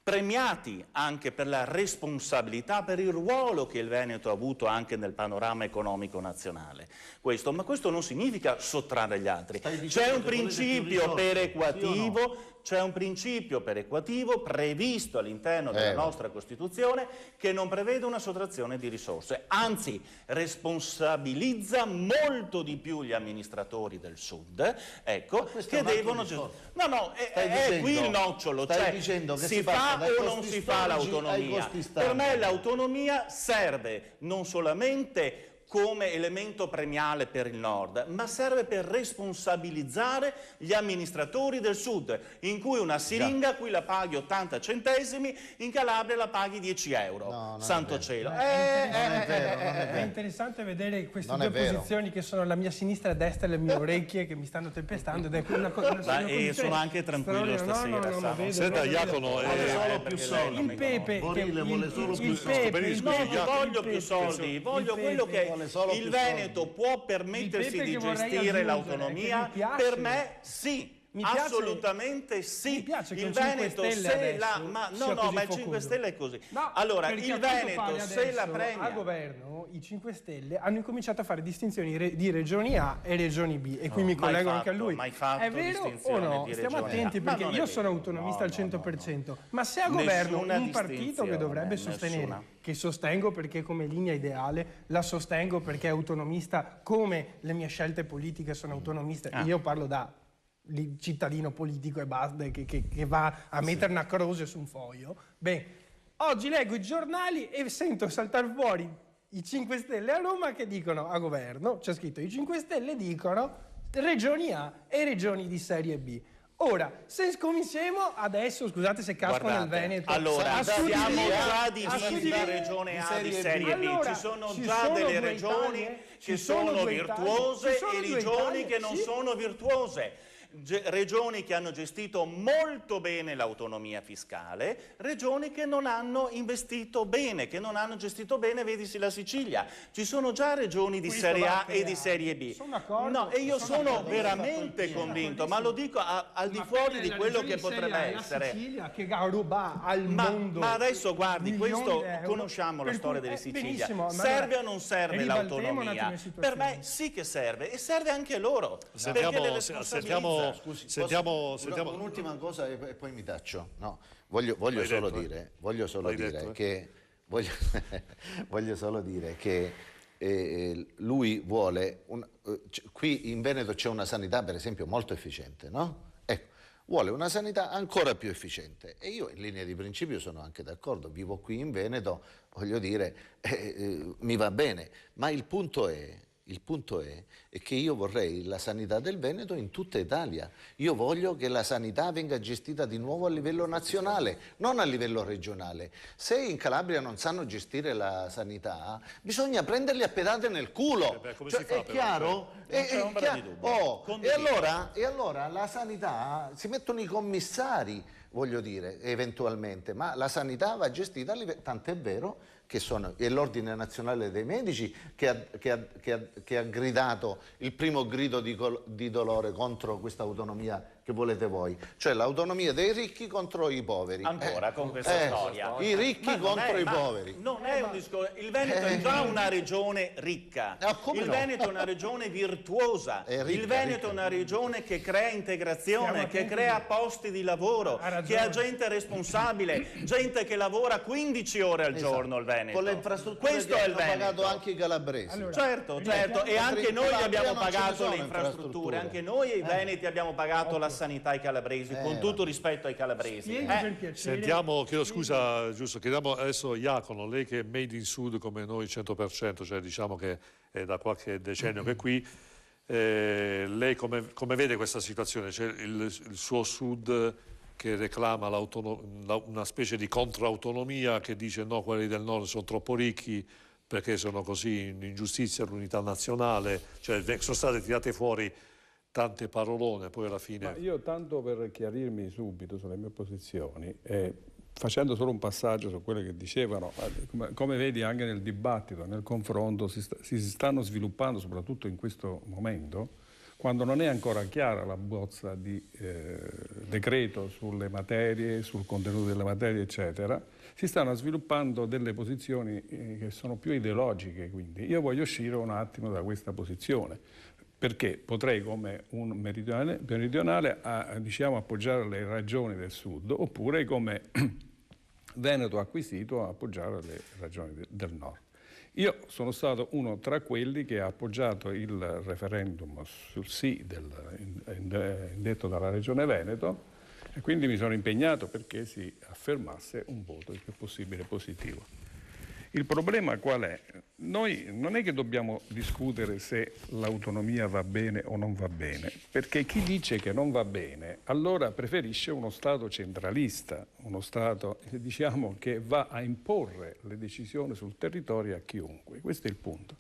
S5: premiati anche per la responsabilità, per il ruolo che il Veneto ha avuto anche nel panorama economico nazionale. Ma questo non significa sottrarre gli altri. C'è un principio perequativo, c'è un principio perequativo previsto all'interno della nostra Costituzione che non prevede una sottrazione di risorse, anzi responsabilizza molto di più gli amministratori del Sud, ecco, che devono... No, è qui il nocciolo, cioè si fa o non si fa l'autonomia. Per me l'autonomia serve non solamente come elemento premiale per il nord, ma serve per responsabilizzare gli amministratori del sud, in cui una siringa qui la paghi 80 centesimi, in Calabria la paghi 10 euro.
S7: No,
S5: Santo cielo.
S3: È interessante vedere queste due posizioni che sono la mia sinistra e destra e le mie orecchie che mi stanno tempestando ed è una cosa.
S5: E sono anche tranquillo stasera.
S1: Senta, Iacono,
S5: solo più soldi.
S3: Il Pepe
S7: vuole solo più
S3: soldi.
S5: Non voglio più soldi, voglio quello che il Veneto può permettersi di gestire l'autonomia. Per me sì. Assolutamente sì. Il Veneto se la ma il 5 Stelle è così.
S3: No,
S5: allora il Veneto se la premia
S3: al governo i 5 Stelle hanno incominciato a fare distinzioni di regioni A e regioni B e qui mi collego anche a lui. È vero o no? Stiamo attenti perché io sono autonomista al 100%, ma se a governo un partito che dovrebbe sostenere, che sostengo perché come linea ideale, la sostengo perché è autonomista come le mie scelte politiche sono autonomiste, io parlo da cittadino politico e basta che va a mettere una croce su un foglio. Beh, oggi leggo i giornali e sento saltare fuori i 5 Stelle a Roma che dicono a governo, c'è scritto i 5 Stelle dicono regioni A e regioni di serie B. Ora, se scominciamo adesso, scusate se casco nel Veneto.
S5: Allora, siamo già divisi da regione A di serie B. Ci sono già delle regioni che sono virtuose e regioni che non sono virtuose. Regioni che hanno gestito molto bene l'autonomia fiscale, regioni che non hanno investito bene, che non hanno gestito bene, vedisi la Sicilia. Ci sono già regioni di serie A e di serie B. No, e io sono veramente convinto, ma lo dico al di fuori di quello che potrebbe essere.
S3: La Sicilia che ruba al mondo.
S5: Ma adesso guardi, questo conosciamo la storia della Sicilia. Serve o non serve l'autonomia? Per me sì che serve e serve anche loro.
S1: Sentiamo
S7: un'ultima cosa e poi mi taccio. No, voglio solo dire che lui vuole qui in Veneto c'è una sanità per esempio molto efficiente, no? Ecco, vuole una sanità ancora più efficiente e io in linea di principio sono anche d'accordo, vivo qui in Veneto, voglio dire, mi va bene, ma il punto è che io vorrei la sanità del Veneto in tutta Italia. Io voglio che la sanità venga gestita di nuovo a livello nazionale, non a livello regionale. Se in Calabria non sanno gestire la sanità, bisogna prenderli a pedate nel culo. È chiaro? E allora la sanità, si mettono i commissari, voglio dire, eventualmente, ma la sanità va gestita a livello, tant'è vero che è l'Ordine Nazionale dei Medici che ha gridato il primo grido di dolore contro questa autonomia che volete voi, cioè l'autonomia dei ricchi contro i poveri.
S5: Ancora con questa storia.
S7: I ricchi contro i poveri.
S5: Non è un discorso. Il Veneto è già una regione ricca. Veneto è una regione virtuosa. Il Veneto è una regione che crea integrazione, che crea posti di lavoro, che ha gente responsabile, gente che lavora 15 ore al giorno al Veneto.
S7: Con le infrastrutture questo che hanno pagato anche i calabresi.
S5: Allora, certo, e anche noi abbiamo pagato le infrastrutture, anche noi i veneti abbiamo pagato la sanità ai calabresi, con tutto rispetto ai calabresi.
S1: Sentiamo, chiedo scusa, giusto, chiediamo adesso Iacono, lei che è made in Sud come noi 100%, cioè diciamo che è da qualche decennio che è qui, lei come vede questa situazione? C'è il suo Sud che reclama una specie di controautonomia, che dice no, quelli del nord sono troppo ricchi perché sono così in ingiustizia all'unità nazionale, cioè sono state tirate fuori tante parolone, poi alla fine...
S10: Ma io tanto per chiarirmi subito sulle mie posizioni, facendo solo un passaggio su quello che dicevano, come vedi anche nel dibattito, nel confronto, si stanno sviluppando, soprattutto in questo momento, quando non è ancora chiara la bozza di decreto sulle materie, sul contenuto delle materie, eccetera, si stanno sviluppando delle posizioni che sono più ideologiche, quindi io voglio uscire un attimo da questa posizione, perché potrei come un meridionale diciamo, appoggiare le ragioni del Sud, oppure come Veneto acquisito appoggiare le ragioni del Nord. Io sono stato uno tra quelli che ha appoggiato il referendum sul sì indetto dalla Regione Veneto e quindi mi sono impegnato perché si affermasse un voto il più possibile positivo. Il problema qual è? Noi non è che dobbiamo discutere se l'autonomia va bene o non va bene, perché chi dice che non va bene allora preferisce uno Stato centralista, uno Stato diciamo, che va a imporre le decisioni sul territorio a chiunque. Questo è il punto.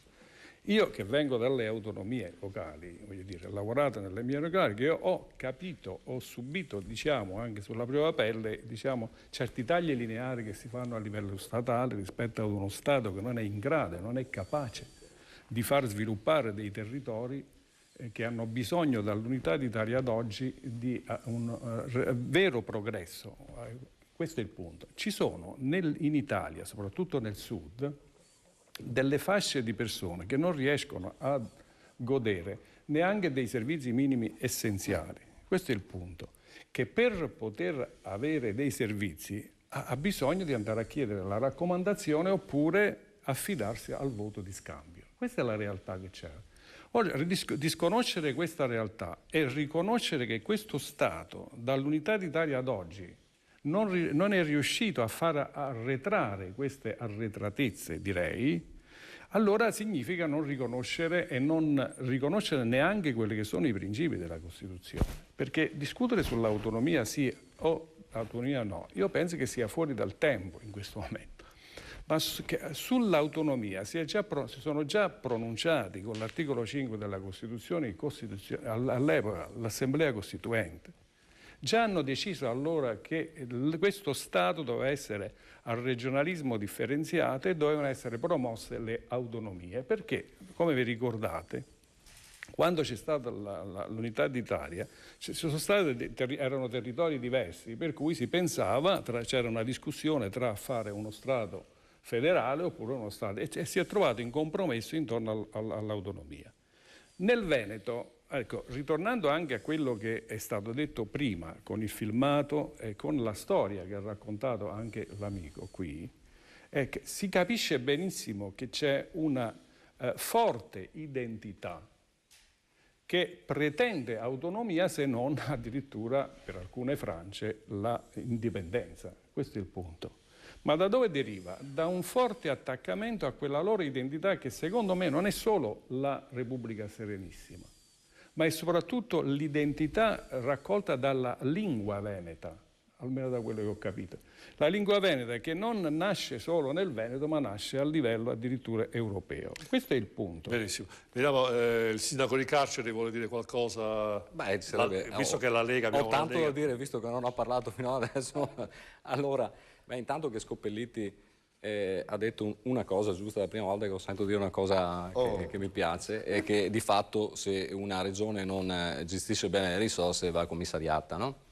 S10: Io che vengo dalle autonomie locali, voglio dire, ho lavorato nelle mie locali, che ho capito, ho subito, diciamo, anche sulla propria pelle, diciamo, certi tagli lineari che si fanno a livello statale rispetto ad uno Stato che non è in grado, non è capace di far sviluppare dei territori che hanno bisogno dall'Unità d'Italia ad oggi di un vero progresso. Questo è il punto. Ci sono in Italia, soprattutto nel sud, delle fasce di persone che non riescono a godere neanche dei servizi minimi essenziali. Questo è il punto, che per poter avere dei servizi ha bisogno di andare a chiedere la raccomandazione oppure affidarsi al voto di scambio. Questa è la realtà che c'è. Ora, disconoscere questa realtà e riconoscere che questo Stato, dall'Unità d'Italia ad oggi, non è riuscito a far arretrare queste arretratezze, direi, allora significa non riconoscere e non riconoscere neanche quelli che sono i principi della Costituzione. Perché discutere sull'autonomia sì o autonomia no, io penso che sia fuori dal tempo in questo momento. Ma sull'autonomia si sono già pronunciati con l'articolo 5 della Costituzione all'epoca l'Assemblea Costituente. Già hanno deciso allora che questo Stato doveva essere al regionalismo differenziato e dovevano essere promosse le autonomie. Perché, come vi ricordate, quando c'è stata l'Unità d'Italia erano territori diversi, per cui si pensava, c'era una discussione tra fare uno Stato federale oppure uno Stato, e si è trovato in compromesso intorno all'autonomia. Nel Veneto, ecco, ritornando anche a quello che è stato detto prima, con il filmato e con la storia che ha raccontato anche l'amico qui, si capisce benissimo che c'è una forte identità che pretende autonomia, se non addirittura per alcune Francie l'indipendenza. Questo è il punto. Ma da dove deriva? Da un forte attaccamento a quella loro identità che secondo me non è solo la Repubblica Serenissima, ma è soprattutto l'identità raccolta dalla lingua veneta, almeno da quello che ho capito. La lingua veneta che non nasce solo nel Veneto, ma nasce a livello addirittura europeo. Questo è il punto.
S1: Benissimo. Vediamo, il sindaco di Carceri vuole dire qualcosa?
S11: Beh,
S1: visto che la Lega...
S11: Ho tanto da dire, visto che non ho parlato fino adesso. Allora, intanto che Scoppellitti ha detto una cosa giusta, la prima volta che lo sento dire una cosa che mi piace, è che di fatto se una regione non gestisce bene le risorse va commissariata, no?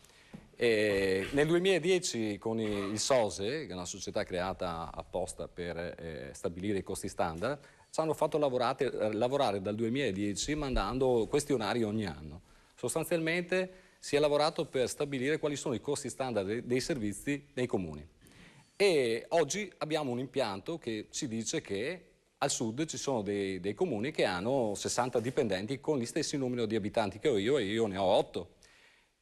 S11: Nel 2010 con il SOSE, che è una società creata apposta per stabilire i costi standard, ci hanno fatto lavorare dal 2010 mandando questionari ogni anno. Sostanzialmente si è lavorato per stabilire quali sono i costi standard dei servizi nei comuni. E oggi abbiamo un impianto che ci dice che al sud ci sono dei comuni che hanno 60 dipendenti con gli stessi numeri di abitanti che ho io, e io ne ho 8.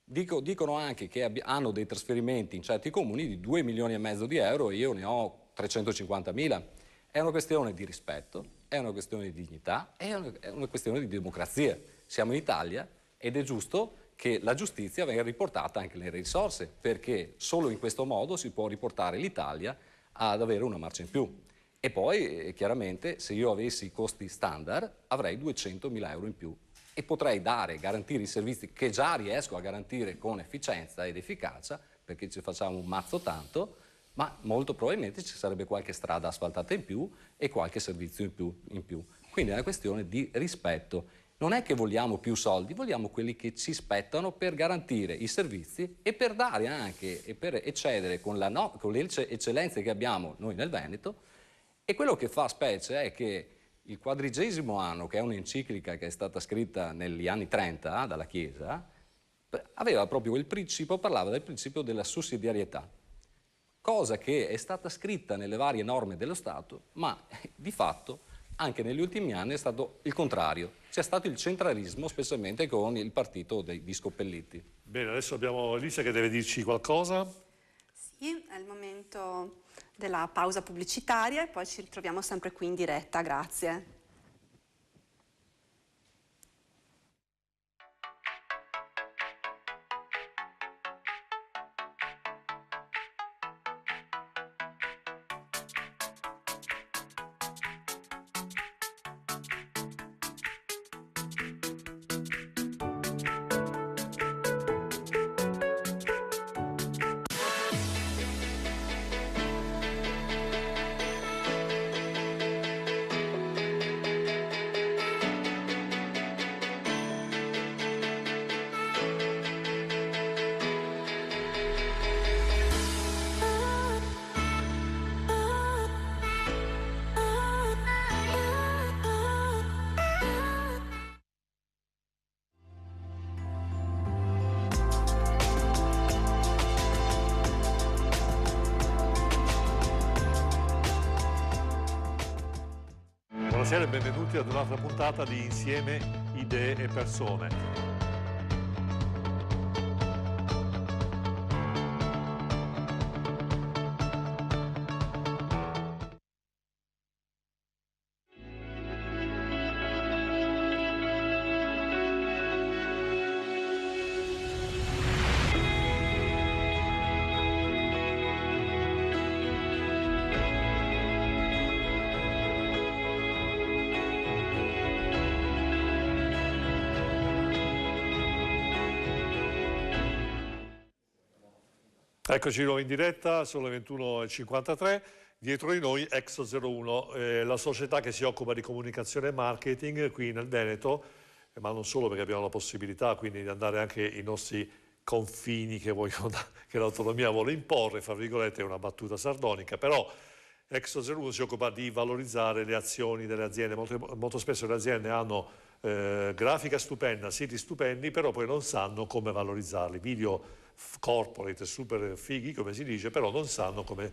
S11: Dicono anche che hanno dei trasferimenti in certi comuni di 2,5 milioni di euro e io ne ho 350.000. È una questione di rispetto, è una questione di dignità, è una questione di democrazia. Siamo in Italia ed è giusto che la giustizia venga riportata anche nelle risorse, perché solo in questo modo si può riportare l'Italia ad avere una marcia in più. E poi, chiaramente, se io avessi i costi standard, avrei 200.000 euro in più e potrei garantire i servizi che già riesco a garantire con efficienza ed efficacia, perché ci facciamo un mazzo tanto, ma molto probabilmente ci sarebbe qualche strada asfaltata in più e qualche servizio in più. Quindi è una questione di rispetto. Non è che vogliamo più soldi, vogliamo quelli che ci spettano per garantire i servizi e per dare anche e per eccedere con le eccellenze che abbiamo noi nel Veneto. E quello che fa specie è che il 40° anno, che è un'enciclica che è stata scritta negli anni 30 dalla Chiesa, aveva proprio parlava del principio della sussidiarietà, cosa che è stata scritta nelle varie norme dello Stato, ma di fatto anche negli ultimi anni è stato il contrario. C'è stato il centralismo, specialmente con il partito di Scoppellitti.
S1: Bene, adesso abbiamo Elisa che deve dirci qualcosa.
S2: Sì, è il momento della pausa pubblicitaria e poi ci ritroviamo sempre qui in diretta. Grazie.
S1: Buonasera e benvenuti ad un'altra puntata di Insieme, Idee e Persone. Eccoci di nuovo in diretta, sono le 21:53, dietro di noi Exo01, la società che si occupa di comunicazione e marketing qui nel Veneto, ma non solo, perché abbiamo la possibilità quindi di andare anche ai nostri confini che l'autonomia vuole imporre, fra virgolette è una battuta sardonica, però Exo01 si occupa di valorizzare le azioni delle aziende, molto spesso le aziende hanno grafica stupenda, siti stupendi, però poi non sanno come valorizzarli, video corporate super fighi come si dice, però non sanno come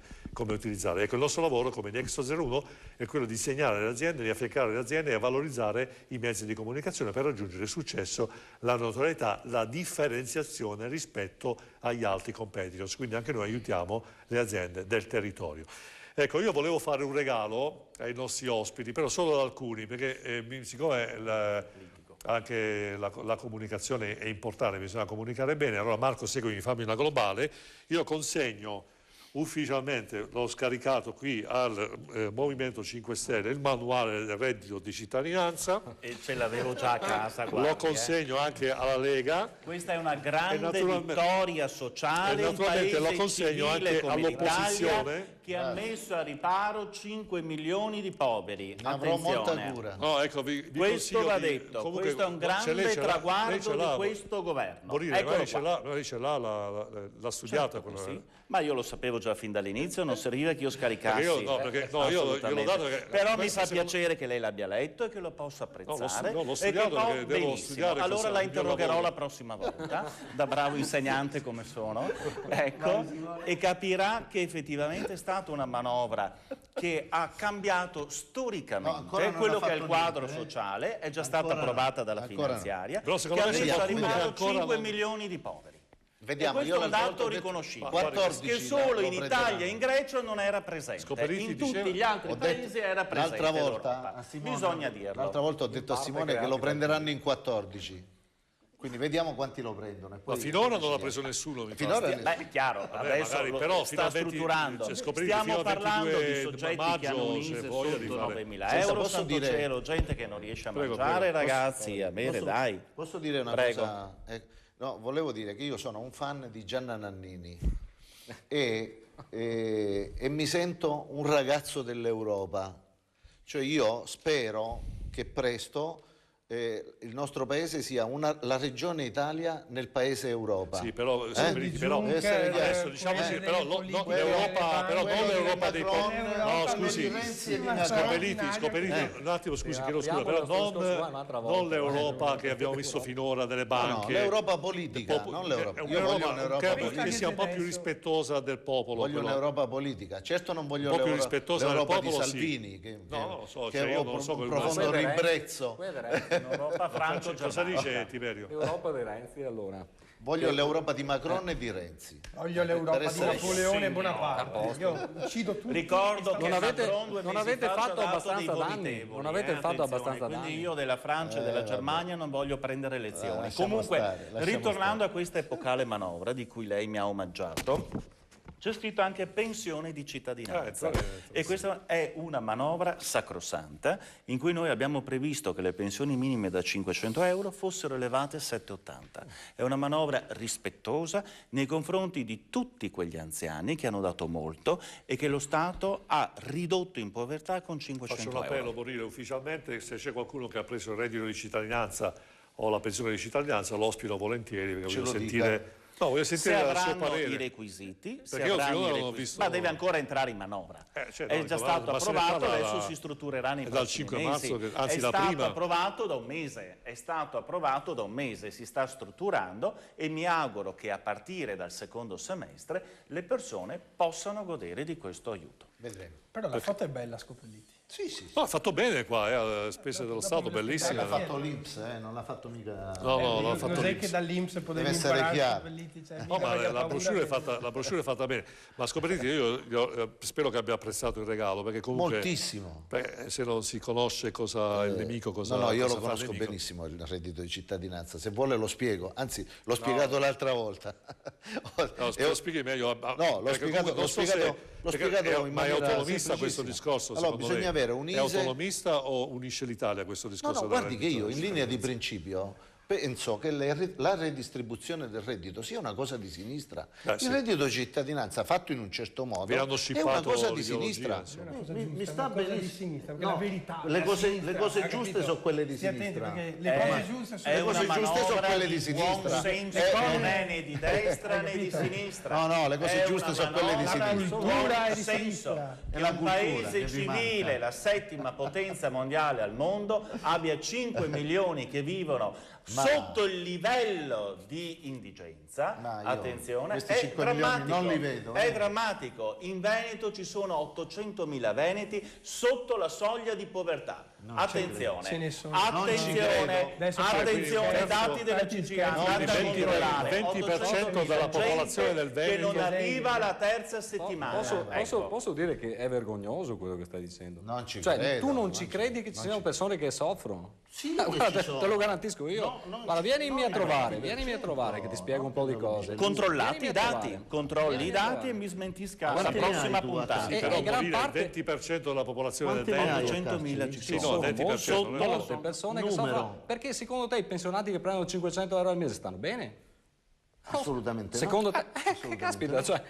S1: utilizzare. Ecco, il nostro lavoro come di Exo01 è quello di insegnare alle aziende, di affiancare le aziende e a valorizzare i mezzi di comunicazione per raggiungere il successo, la notorietà, la differenziazione rispetto agli altri competitors. Quindi anche noi aiutiamo le aziende del territorio. Ecco, io volevo fare un regalo ai nostri ospiti, però solo ad alcuni, perché siccome anche la comunicazione è importante, bisogna comunicare bene, allora Marco seguimi, fammi una globale, io consegno ufficialmente, l'ho scaricato qui al Movimento 5 Stelle, il manuale del reddito di cittadinanza.
S5: E ce l'avevo già a casa, guardi,
S1: lo consegno anche alla Lega.
S5: Questa è una grande vittoria sociale,
S1: e naturalmente
S5: un
S1: lo consegno anche all'opposizione,
S5: che ha messo a riparo 5 milioni di poveri.
S7: Ne avrò molta cura.
S1: No, ecco,
S5: questo va detto, comunque, questo è un grande traguardo di questo governo.
S1: Lei ce l'ha, l'ha studiata.
S5: Certo sì. Ma io lo sapevo già fin dall'inizio, non serviva che io scaricassi.
S1: Io l'ho dato
S5: però mi fa piacere che lei l'abbia letto e che lo possa apprezzare.
S1: L'ho studiato perché devo studiare.
S5: Allora la interrogherò la prossima volta, da bravo insegnante come sono, ecco, e capirà che effettivamente è stata una manovra che ha cambiato storicamente quello che è il quadro sociale, è già stata approvata dalla finanziaria, che ha messo a riparo 5 milioni di poveri.
S7: Vediamo,
S5: e questo è un dato riconoscibile, che solo in Italia e in Grecia non era presente, in tutti gli altri paesi era presente.
S7: L'altra volta,
S5: bisogna dirlo.
S7: L'altra volta ho detto a Simone che lo prenderanno in 14. Quindi vediamo quanti lo prendono.
S1: Ma finora non l'ha preso nessuno.
S5: Beh, chiaro, adesso però sta strutturando. Stiamo parlando di soggetti che hanno un ISE sotto 9.000 euro, santo cielo, gente che non riesce a mangiare, ragazzi, a bere, dai.
S7: Posso dire una cosa? No, volevo dire che io sono un fan di Gianna Nannini e mi sento un ragazzo dell'Europa. Cioè io spero che presto il nostro paese sia la regione Italia nel paese Europa.
S1: Sì, però, adesso diciamo così, però non l'Europa dei popoli. No, scusi, Scopelliti, un attimo, scusi, chiedo scusa, però non l'Europa che abbiamo visto finora delle banche.
S7: No, l'Europa politica, non l'Europa. Io voglio un'Europa politica.
S1: Che sia un po' più rispettosa del popolo.
S7: Voglio un'Europa politica. Certo non voglio l'Europa di Salvini, che ho un profondo ribrezzo
S5: Un'Europa franco-germanica.
S1: Cosa dice Tiberio?
S11: L'Europa di Renzi, allora.
S7: Voglio l'Europa di Macron e di Renzi.
S3: Voglio l'Europa di Napoleone e Bonaparte. Io uccido tutti.
S5: Ricordo che
S11: non avete
S5: fatto
S11: abbastanza danni. Non avete fatto abbastanza danni.
S5: Quindi io della Francia e della Germania non voglio prendere lezioni.
S7: Lasciamo
S5: Comunque,
S7: stare.
S5: ritornando a questa epocale manovra di cui lei mi ha omaggiato, c'è scritto anche pensione di cittadinanza e questa è una manovra sacrosanta in cui noi abbiamo previsto che le pensioni minime da 500 euro fossero elevate a 780. È una manovra rispettosa nei confronti di tutti quegli anziani che hanno dato molto e che lo Stato ha ridotto in povertà con 500 euro.
S1: Faccio un appello, Borile, ufficialmente, se c'è qualcuno che ha preso il reddito di cittadinanza o la pensione di cittadinanza, lo ospito volentieri perché voglio sentire... No, voglio sentire
S5: se
S1: il suo
S5: avranno
S1: parere.
S5: i requisiti,
S1: Perché io non l'ho visto.
S5: Ma deve ancora entrare in manovra.
S1: Certo,
S5: è già stato approvato, adesso
S1: da,
S5: si strutturerà nei
S1: dal
S5: prossimi
S1: 5
S5: mesi.
S1: marzo, anzi
S5: è
S1: da
S5: stato
S1: prima.
S5: approvato da un mese, è stato approvato da un mese, si sta strutturando e mi auguro che a partire dal secondo semestre le persone possano godere di questo aiuto.
S7: Vedremo.
S3: Però la foto è bella, Scopelliti.
S7: Sì, sì.
S1: No, ha fatto bene qua, spese dello Stato, bellissime.
S7: L'ha fatto l'Inps, non l'ha fatto mica...
S1: No, l'ha fatto
S3: Cos'è
S1: l'Inps.
S3: che dall'Inps potevi
S7: Deve essere
S3: imparare,
S7: chiaro.
S3: Scopelliti? Cioè,
S1: No, ma la brochure è fatta bene. Ma Scopelliti, io spero che abbia apprezzato il regalo, perché comunque...
S7: Moltissimo.
S1: Se non si conosce cosa il nemico, cosa
S7: No, io
S1: cosa
S7: lo
S1: fa il
S7: conosco
S1: nemico.
S7: benissimo il reddito di cittadinanza. Se vuole lo spiego, anzi l'ho spiegato l'altra volta.
S1: No, lo spieghi meglio.
S7: No, l'ho spiegato in
S1: ma è
S7: maniera
S1: autonomista questo
S7: semplicissima.
S1: discorso?
S7: Allora,
S1: secondo
S7: bisogna
S1: lei?
S7: avere un
S1: È
S7: ISE...
S1: autonomista o unisce l'Italia questo discorso?
S7: No, guardi che io in linea di principio penso che la redistribuzione del reddito sia una cosa di sinistra.
S1: Sì.
S7: Il reddito di cittadinanza fatto in un certo modo
S1: Vi hanno
S7: è una
S1: scippato
S7: cosa di
S1: l'ideologia,
S7: sinistra.
S1: insomma.
S7: Mi sta benissimo.
S3: Perché la verità,
S7: le
S3: la
S7: cose
S3: sinistra,
S7: giuste sono quelle di
S3: Stia attenti,
S7: sinistra.
S3: perché le cose giuste sono
S7: le cose giuste sono quelle di sinistra.
S5: Buon senso, non è né di destra né di sinistra.
S7: No, le cose giuste sono quelle di sinistra.
S3: cultura è di
S5: senso
S3: sinistra.
S5: che un paese civile, la settima potenza mondiale al mondo, abbia 5 milioni che vivono sotto il livello di indigenza, attenzione,
S7: questi
S5: è
S7: 5
S5: drammatico,
S7: milioni non li vedo.
S5: è drammatico. In Veneto ci sono 800.000 veneti sotto la soglia di povertà. Attenzione,
S3: Ce ne sono.
S5: attenzione, attenzione, dati della CGIA, andate a controllare,
S1: il 20% della popolazione del
S5: che non
S1: Veneto.
S5: arriva alla terza settimana.
S11: Posso dire che è vergognoso quello che stai dicendo?
S7: Non ci
S11: cioè,
S7: credo,
S11: tu non ci credi che ci siano persone che soffrono?
S7: Sì,
S11: guarda,
S7: ci sono.
S11: te lo garantisco io. Guarda, vienimi a trovare che ti spiego un po' di cose.
S5: Controllati i dati, controlli i dati e mi smentisca alla prossima puntata.
S1: Sì, però il 20% della popolazione del Veneto.
S5: 100.000 ci
S1: Sì,
S5: sono.
S1: no, il 20%
S11: Sono
S1: non lo
S11: molte
S1: so.
S11: persone che soffrono. Perché secondo te i pensionati che prendono 500 euro al mese stanno bene?
S7: Assolutamente
S11: Secondo te? Che caspita, cioè,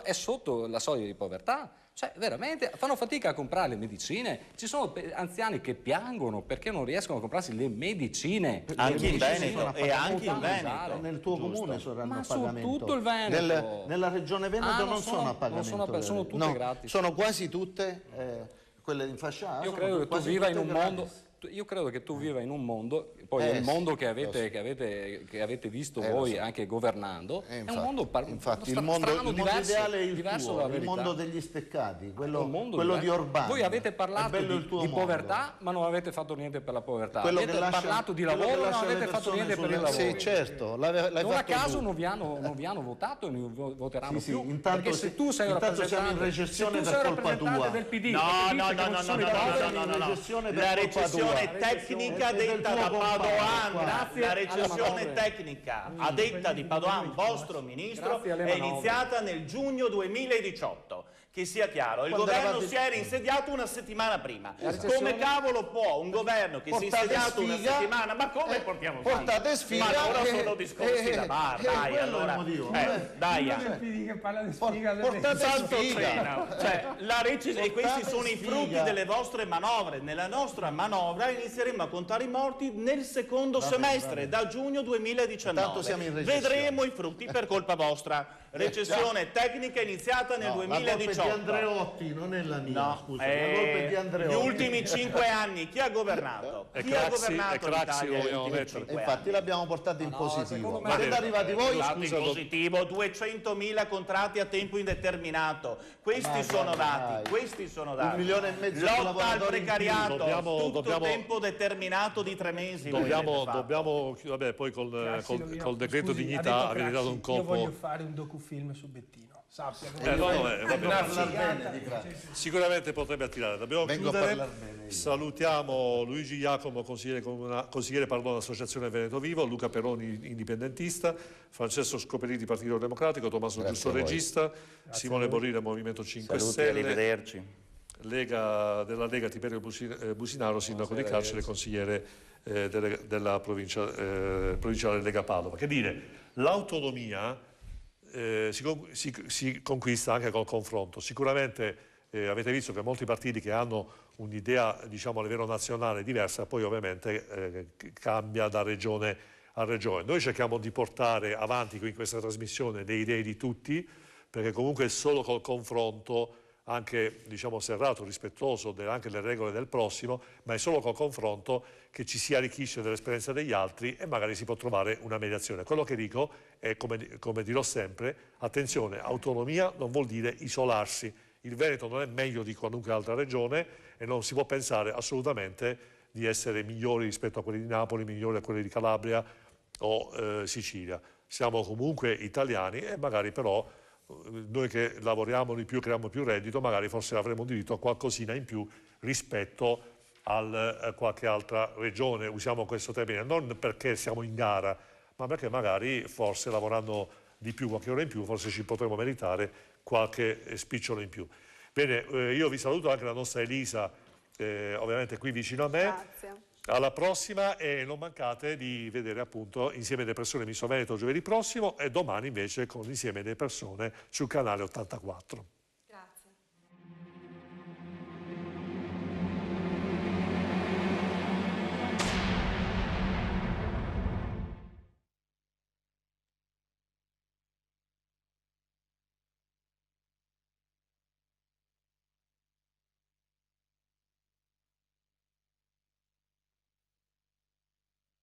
S11: è sotto la soglia di povertà. Cioè, veramente, fanno fatica a comprare le medicine. Ci sono anziani che piangono perché non riescono a comprarsi le medicine.
S5: Anche in Veneto e anche in Veneto.
S7: Nel tuo comune saranno a
S11: Ma su
S7: pagamento.
S11: tutto il Veneto.
S7: Nella regione Veneto
S11: non
S7: non sono a pagamento.
S11: sono tutte gratis.
S7: Sono quasi tutte quelle in fascia A.
S11: Io credo che tu viva in un mondo. Io credo che tu viva in un mondo, poi è il mondo che avete visto voi anche governando, è un mondo
S7: infatti il mondo ideale è il tuo, il mondo degli steccati, quello di Orbán.
S11: Voi avete parlato di povertà, ma non avete fatto niente per la povertà. Avete parlato di lavoro, ma non avete fatto niente per il lavoro.
S7: Sì, certo,
S11: non a caso non vi hanno votato e non voteranno più. Perché se tu sei un rappresentante del PD,
S5: la recessione tecnica detta da Padoan, la recessione tecnica a detta di Padoan, vostro ministro, è iniziata nel giugno 2018. Che sia chiaro, il governo si era insediato una settimana prima. Come cavolo può un governo che si è insediato una settimana? Ma come portiamo avanti?
S7: Portate sfiga.
S5: Ma ora sono discorsi da bar, dai, allora. Dai,
S3: che parla di sfiga.
S7: Portate sfiga.
S5: Cioè, e questi sono i frutti delle vostre manovre. Nella nostra manovra inizieremo a contare i morti nel secondo semestre, da giugno 2019.
S7: Tanto siamo in recessione.
S5: Vedremo i frutti per colpa vostra. recessione tecnica iniziata nel 2018.
S7: La colpa è di Andreotti, non è la mia, scusa. La colpa è di Andreotti.
S5: Gli ultimi 5 anni, chi ha governato? Chi ha governato l'Italia negli ultimi 5 anni?
S7: Infatti l'abbiamo portato in positivo. Ma siete arrivati voi?
S5: In positivo, 200.000 contratti a tempo indeterminato. Questi sono dati, questi sono dati.
S7: 1,5 milioni di
S5: lotta al
S7: lavoratori
S5: precariato, tutto tempo determinato di 3 mesi.
S1: Vabbè, poi col decreto dignità avete dato un colpo.
S3: Io voglio fare un docufilm su Bettino. Sappia,
S1: sicuramente potrebbe attirare. Dobbiamo chiudere. Salutiamo Luigi Iacomo, consigliere Associazione Veneto Vivo, Luca Peroni, indipendentista, Francesco Scopelliti, Partito Democratico, Tommaso Giusto, regista, Simone Borrilla, Movimento 5 Stelle.
S5: Arrivederci.
S1: Della Lega Tiberio Businaro, sindaco di Carcere, consigliere della provinciale Lega Padova. Che dire, l'autonomia si conquista anche col confronto. Sicuramente avete visto che molti partiti che hanno un'idea, diciamo, a livello nazionale diversa, poi ovviamente cambia da regione a regione. Noi cerchiamo di portare avanti in questa trasmissione le idee di tutti, perché comunque solo col confronto, anche diciamo serrato, rispettoso anche delle regole del prossimo, ma è solo col confronto che ci si arricchisce dell'esperienza degli altri e magari si può trovare una mediazione. Quello che dico è, come dirò sempre, attenzione, autonomia non vuol dire isolarsi. Il Veneto non è meglio di qualunque altra regione e non si può pensare assolutamente di essere migliori rispetto a quelli di Napoli, migliori a quelli di Calabria o Sicilia. Siamo comunque italiani e magari però noi che lavoriamo di più, creiamo più reddito, magari forse avremo diritto a qualcosina in più rispetto a qualche altra regione. Usiamo questo termine non perché siamo in gara, ma perché magari forse lavorando di più, qualche ora in più, forse ci potremo meritare qualche spicciolo in più. Bene, io vi saluto, anche la nostra Elisa, ovviamente qui vicino a me.
S2: Grazie.
S1: Alla prossima e non mancate di vedere appunto Insieme delle Persone Misto Veneto giovedì prossimo e domani invece con Insieme delle Persone sul canale 84.